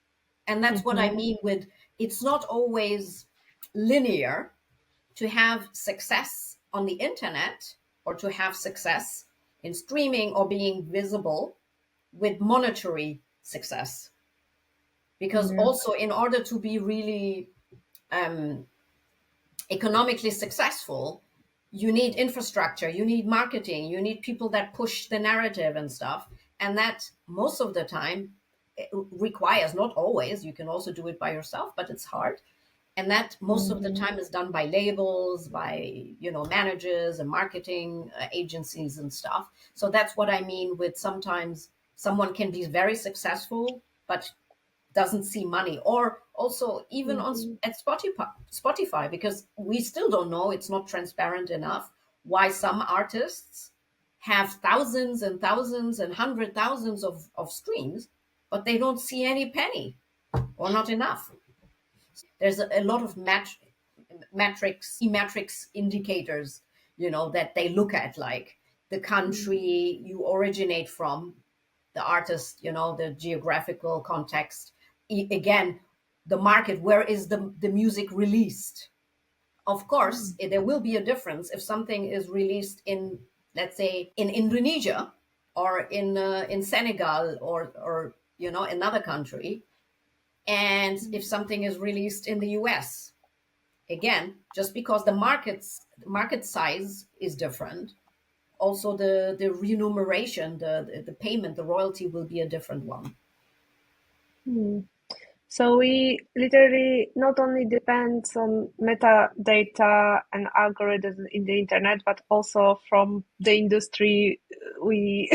And that's what I mean with, it's not always linear to have success on the internet, or to have success in streaming or being visible with monetary success. Because also, in order to be really economically successful, you need infrastructure, you need marketing, you need people that push the narrative and stuff. And that most of the time requires, not always, you can also do it by yourself, but it's hard. And that most of the time is done by labels, by managers and marketing agencies and stuff. So that's what I mean with, sometimes someone can be very successful but doesn't see money. Or also even at Spotify, because we still don't know, it's not transparent enough, why some artists have thousands and thousands and hundred thousands of streams, but they don't see any penny, or not enough. There's a lot of metrics indicators, that they look at, like the country you originate from, the artist, the geographical context, again, the market, where is the music released. Of course, there will be a difference if something is released in, let's say, in Indonesia, or in Senegal, or another country, and if something is released in the US. Again, just because the market size is different, also the remuneration, the payment, the royalty will be a different one. So we literally not only depends on metadata and algorithms in the internet, but also from the industry. We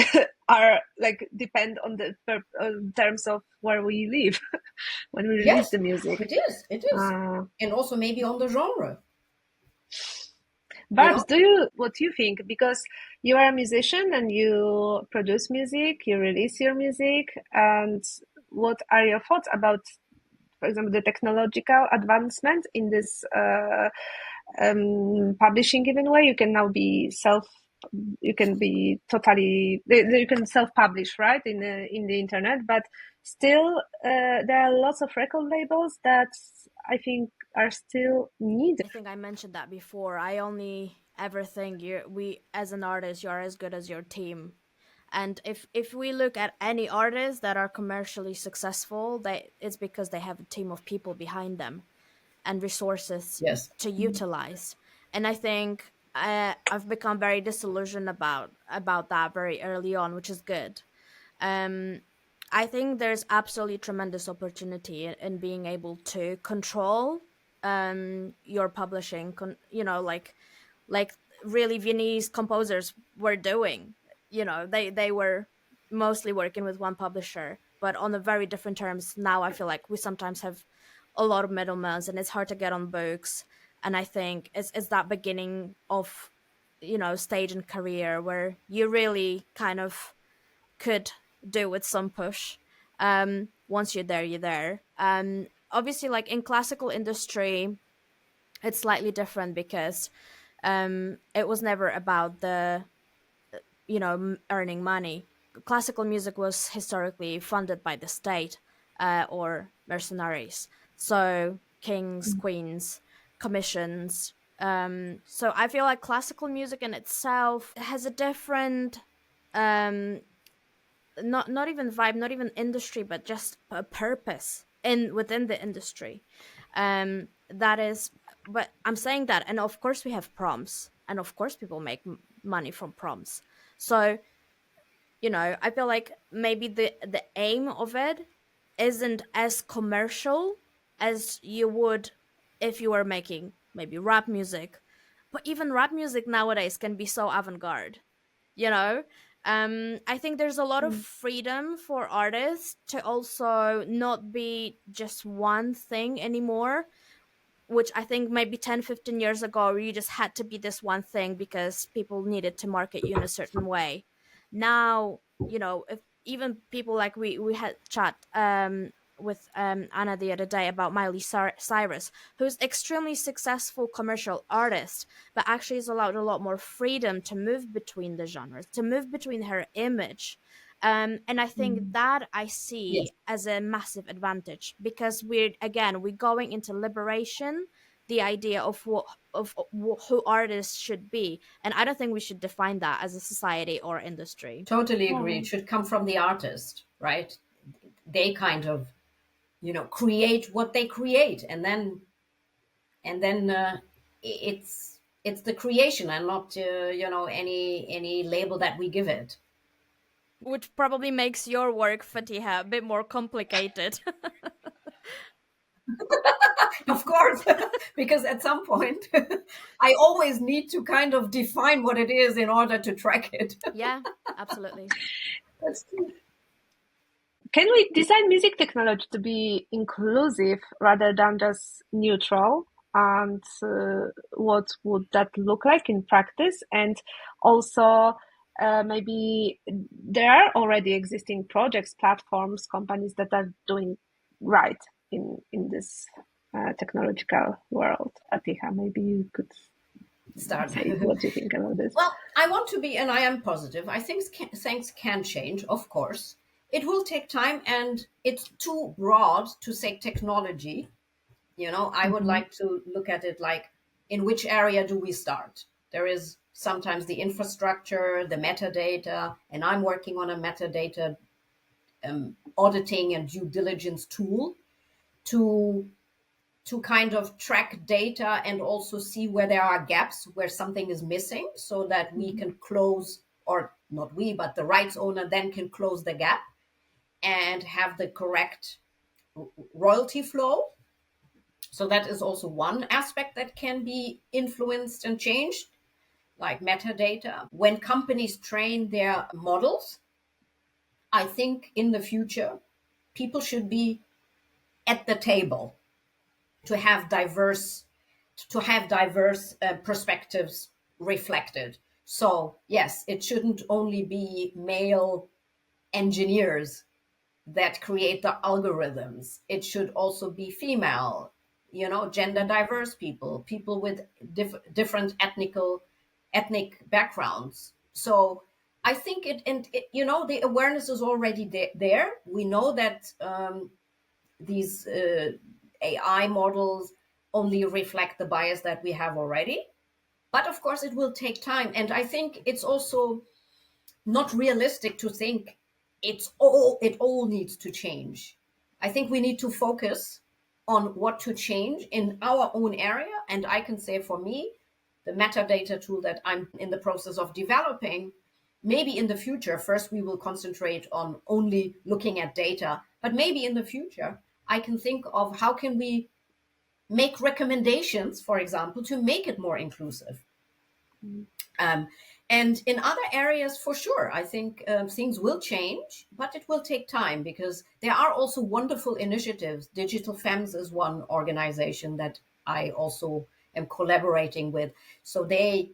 are like depend on the in terms of where we live when we release the music. It is, and also maybe on the genre. Barbs, what do you think? Because you are a musician and you produce music, you release your music, and what are your thoughts about, for example, the technological advancement in this publishing even way? You can now be you can self-publish, right, in the internet, but still there are lots of record labels that I think are still needed. I think I mentioned that before. I only ever think we as an artist, you're as good as your team. And if we look at any artists that are commercially successful, it's because they have a team of people behind them and resources to utilize. And I think I've become very disillusioned about that very early on, which is good. I think there's absolutely tremendous opportunity in being able to control your publishing, like really Viennese composers were doing. They were mostly working with one publisher, but on a very different terms. Now I feel like we sometimes have a lot of middlemen, and it's hard to get on books. And I think it's that beginning of stage and career where you really kind of could do with some push. Once you're there. Obviously, like in classical industry, it's slightly different because It was never about the earning money. Classical music was historically funded by the state or mercenaries, so kings, queens, commissions. So I feel like classical music in itself has a different not even vibe, not even industry, but just a purpose within the industry. That is, but I'm saying that, and of course we have proms, and of course people make money from proms. So I feel like maybe the aim of it isn't as commercial as you would if you were making maybe rap music. But even rap music nowadays can be so avant-garde, you know I think there's a lot of freedom for artists to also not be just one thing anymore, which I think maybe 10, 15 years ago you just had to be this one thing because people needed to market you in a certain way. Now, if even people like we had chat with Anna the other day about Miley Cyrus, who's extremely successful commercial artist, but actually is allowed a lot more freedom to move between the genres, to move between her image. And I think that I see Yes. as a massive advantage, because we're going into liberation, the idea of who artists should be, and I don't think we should define that as a society or industry. Totally agree. It should come from the artist, right? They kind of, create what they create, and then it's the creation and not any label that we give it. Which probably makes your work, Fatiha, a bit more complicated. Of course, because at some point I always need to kind of define what it is in order to track it. Yeah, absolutely. That's true. Can we design music technology to be inclusive rather than just neutral? And what would that look like in practice? And also, maybe there are already existing projects, platforms, companies that are doing right in this technological world. Atiha, maybe you could Start. say what you think about this. Well, I want to be, and I am positive. I think things can change, of course. It will take time, and it's too broad to say technology. I would like to look at it like, in which area do we start? There is sometimes the infrastructure, the metadata, and I'm working on a metadata auditing and due diligence tool to kind of track data and also see where there are gaps, where something is missing, so that we can close, or not we, but the rights owner then can close the gap and have the correct royalty flow. So that is also one aspect that can be influenced and changed, like metadata. When companies train their models, I think in the future, people should be at the table to have diverse perspectives reflected. So yes, it shouldn't only be male engineers that create the algorithms. It should also be female, gender diverse people with different ethnic backgrounds. So I think the awareness is already there. We know that these AI models only reflect the bias that we have already. But of course, it will take time. And I think it's also not realistic to think it all needs to change. I think we need to focus on what to change in our own area. And I can say, for me, the metadata tool that I'm in the process of developing, maybe in the future, first we will concentrate on only looking at data, but maybe in the future I can think of how can we make recommendations, for example, to make it more inclusive. And in other areas, for sure, I think things will change, but it will take time, because there are also wonderful initiatives. Digital Femmes is one organization that I also am collaborating with. So they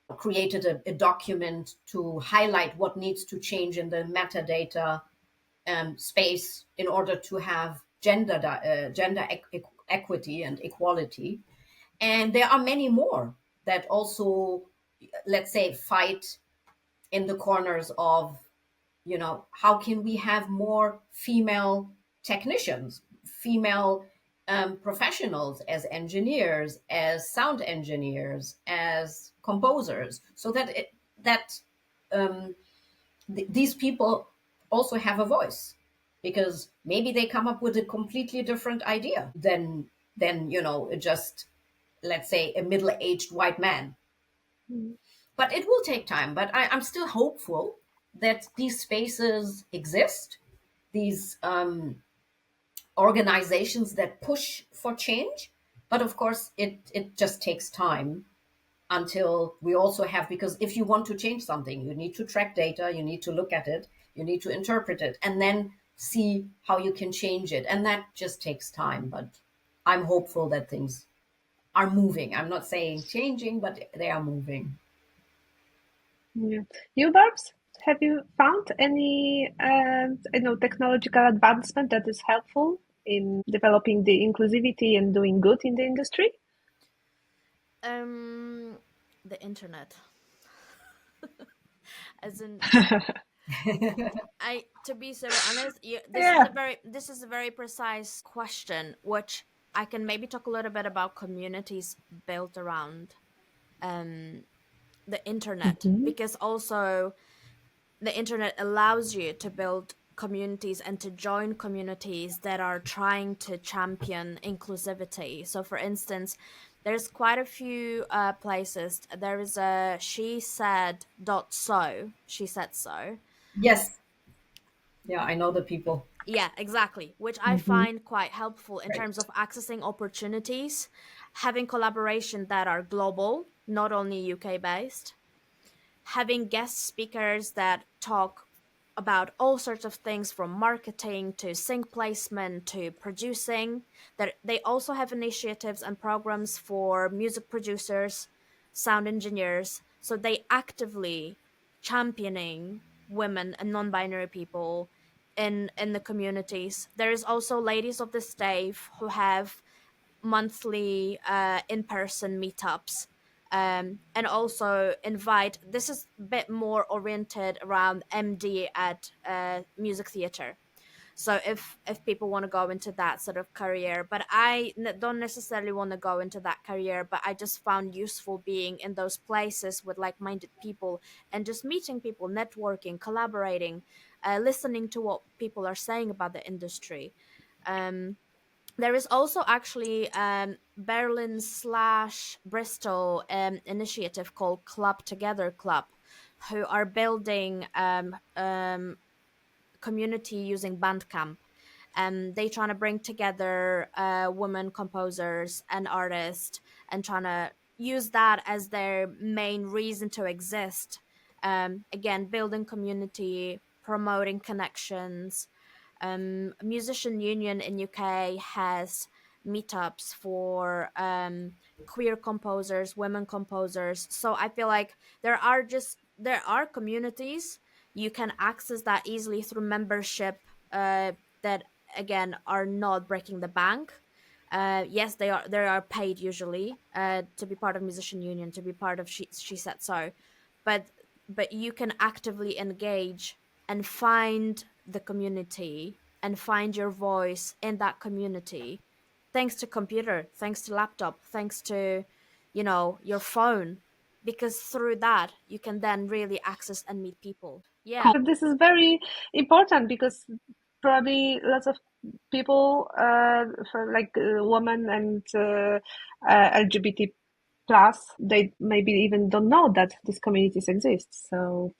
created a document to highlight what needs to change in the metadata space in order to have gender equity and equality. And there are many more. that also, let's say, fight in the corners of, how can we have more female technicians, female professionals as engineers, as sound engineers, as composers, so that these people also have a voice, because maybe they come up with a completely different idea than just, let's say, a middle-aged white man. But it will take time. But I'm still hopeful that these spaces exist, these organizations that push for change. But of course, it just takes time until we also have, because if you want to change something, you need to track data, you need to look at it, you need to interpret it, and then see how you can change it. And that just takes time. But I'm hopeful that things are moving. I'm not saying changing, but they are moving. Yeah. You, Barbs, have you found any technological advancement that is helpful in developing the inclusivity and doing good in the industry? The internet. As in, to be so honest, this is a very precise question, which I can maybe talk a little bit about communities built around the internet, because also the internet allows you to build communities and to join communities that are trying to champion inclusivity. So for instance, there's quite a few places. There is a she said so. Yes. Yeah, I know the people. Yeah, exactly. Which I find quite helpful in terms of accessing opportunities, having collaboration that are global, not only UK based, having guest speakers that talk about all sorts of things from marketing to sync placement to producing. That they also have initiatives and programs for music producers, sound engineers, so they actively championing women and non-binary people in the communities. There is also Ladies of the Stave, who have monthly in-person meetups, and also invite. This is a bit more oriented around MD at music theater. So if people want to go into that sort of career, but don't necessarily want to go into that career, but I just found useful being in those places with like-minded people and just meeting people, networking, collaborating, listening to what people are saying about the industry. There is also actually Berlin/Bristol initiative called Club Together Club, who are building community using Bandcamp. They trying to bring together women composers and artists and trying to use that as their main reason to exist. Again, building community, promoting connections. Musician Union in UK has meetups for queer composers, women composers. So I feel like there are communities. You can access that easily through membership that again are not breaking the bank. Yes, they are paid usually to be part of Musician Union, to be part of She Said So, but you can actively engage and find the community and find your voice in that community, thanks to computer, thanks to laptop, thanks to your phone, because through that you can then really access and meet people. Yeah, This is very important because probably lots of people, for like women and LGBT plus, they maybe even don't know that these communities exist. So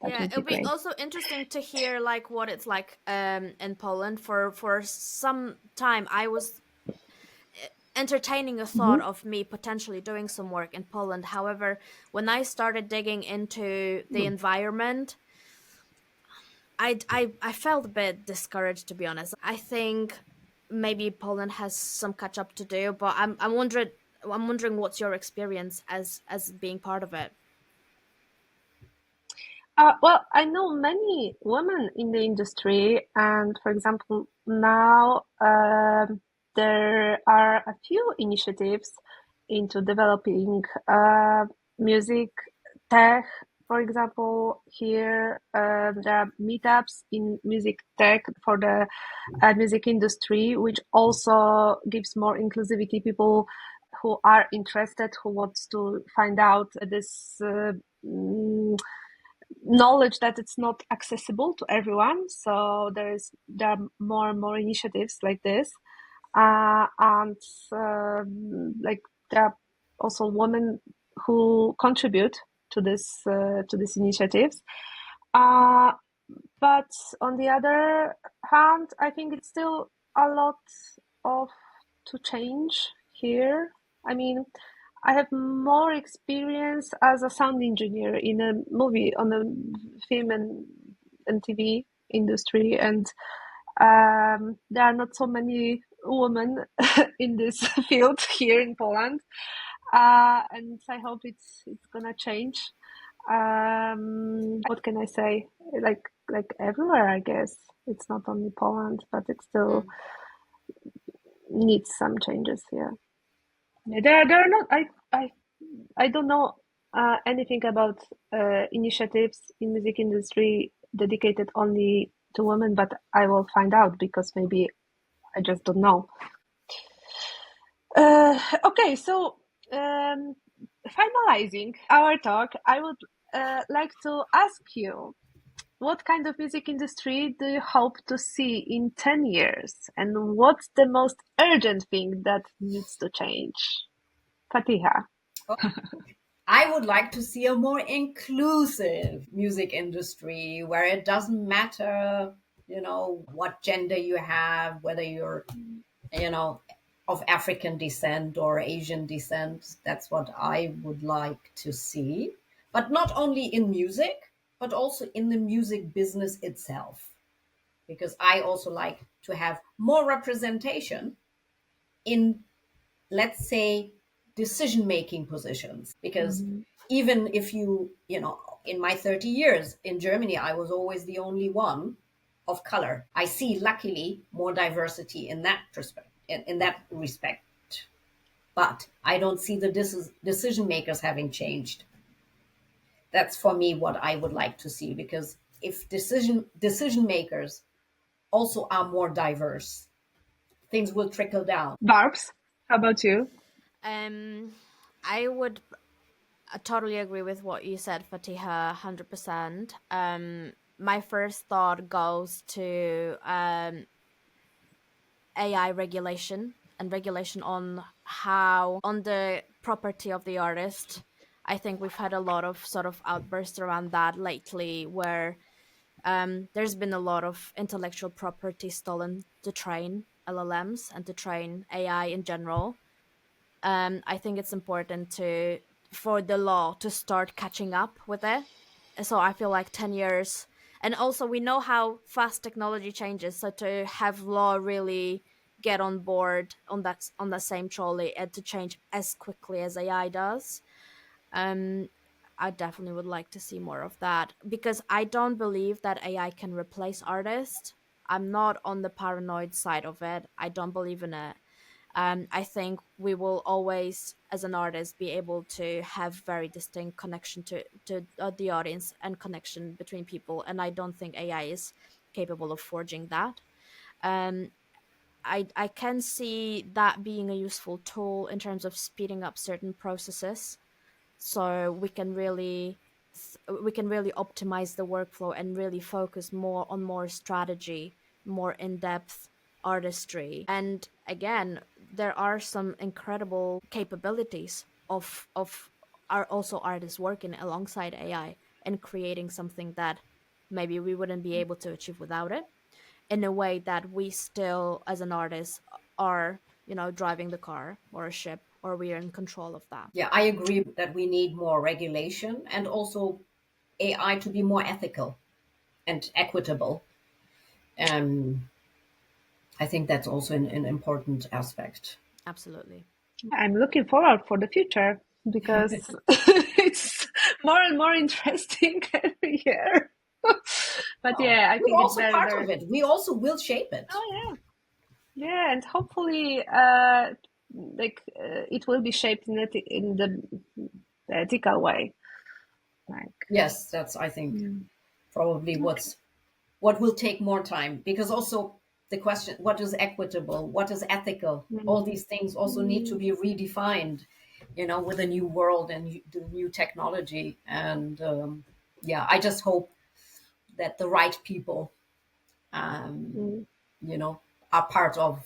that would be it'll be great. also interesting to hear like what it's like in Poland. For some time I was entertaining a thought of me potentially doing some work in Poland. However, when I started digging into the environment, I felt a bit discouraged, to be honest. I think maybe Poland has some catch up to do, but I'm wondering what's your experience as being part of it. Well, I know many women in the industry, and for example, now there are a few initiatives into developing music tech. For example, here there are meetups in music tech for the music industry, which also gives more inclusivity. People who are interested, who wants to find out this knowledge that it's not accessible to everyone. So there are more and more initiatives like this, and like there are also women who contribute to these initiatives. But on the other hand, I think it's still a lot of to change here. I mean, I have more experience as a sound engineer in a movie, on a film and TV industry, and there are not so many women in this field here in Poland, and I hope it's gonna change. What can I say? Like everywhere, I guess. It's not only Poland, but it still needs some changes here. There are not. I don't know anything about initiatives in music industry dedicated only to women, but I will find out because maybe I just don't know. Okay, so finalizing our talk, I would like to ask you, what kind of music industry do you hope to see in 10 years? And what's the most urgent thing that needs to change? Fatiha. I would like to see a more inclusive music industry where it doesn't matter, what gender you have, whether you're, of African descent or Asian descent. That's what I would like to see. But not only in music, but also in the music business itself. Because I also like to have more representation in, let's say, decision-making positions. Because even if in my 30 years in Germany, I was always the only one of color. I see, luckily, more diversity in that respect. But I don't see the decision makers having changed. That's for me what I would like to see, because if decision makers also are more diverse, things will trickle down. Barbs, how about you? I would totally agree with what you said, Fatiha, 100%. My first thought goes to AI regulation and regulation on the property of the artist. I think we've had a lot of sort of outbursts around that lately, where there's been a lot of intellectual property stolen to train LLMs and to train AI in general. I think it's important for the law to start catching up with it. So I feel like 10 years, and also we know how fast technology changes. So to have law really get on board on the same trolley and to change as quickly as AI does, I definitely would like to see more of that, because I don't believe that AI can replace artists. I'm not on the paranoid side of it. I don't believe in it. I think we will always, as an artist, be able to have very distinct connection to the audience and connection between people. And I don't think AI is capable of forging that. I can see that being a useful tool in terms of speeding up certain processes, so we can really optimize the workflow and really focus more strategy, more in-depth artistry. And again, there are some incredible capabilities of are also artists working alongside AI and creating something that maybe we wouldn't be able to achieve without it, in a way that we still, as an artist, are driving the car or a ship, or we are in control of that. Yeah, I agree that we need more regulation and also AI to be more ethical and equitable. I think that's also an important aspect. Absolutely. I'm looking forward for the future, because it's more and more interesting every year. But yeah, I think we're it's also very, part of it. We also will shape it. Oh yeah, yeah, and hopefully it will be shaped in the ethical way. Yes, that's, I think, probably what will take more time, because also the question, what is equitable, what is ethical, all these things also need to be redefined, with the new world and the new technology. And I just hope that the right people, are part of,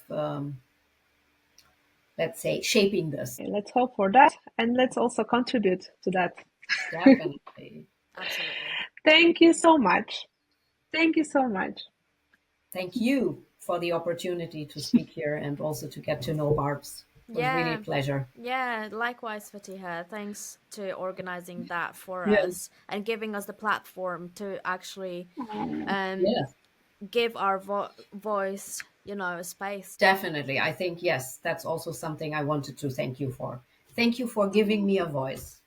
let's say, shaping this. Let's hope for that, and let's also contribute to that. Definitely. Absolutely. Thank you so much. Thank you so much. Thank you for the opportunity to speak here and also to get to know Barbs. It was really a pleasure. Yeah, likewise, Fatiha. Thanks to organizing that for Yes. us and giving us the platform to actually Yes, give our voice, a space. definitely. I think, yes, that's also something I wanted to thank you for. Thank you for giving me a voice.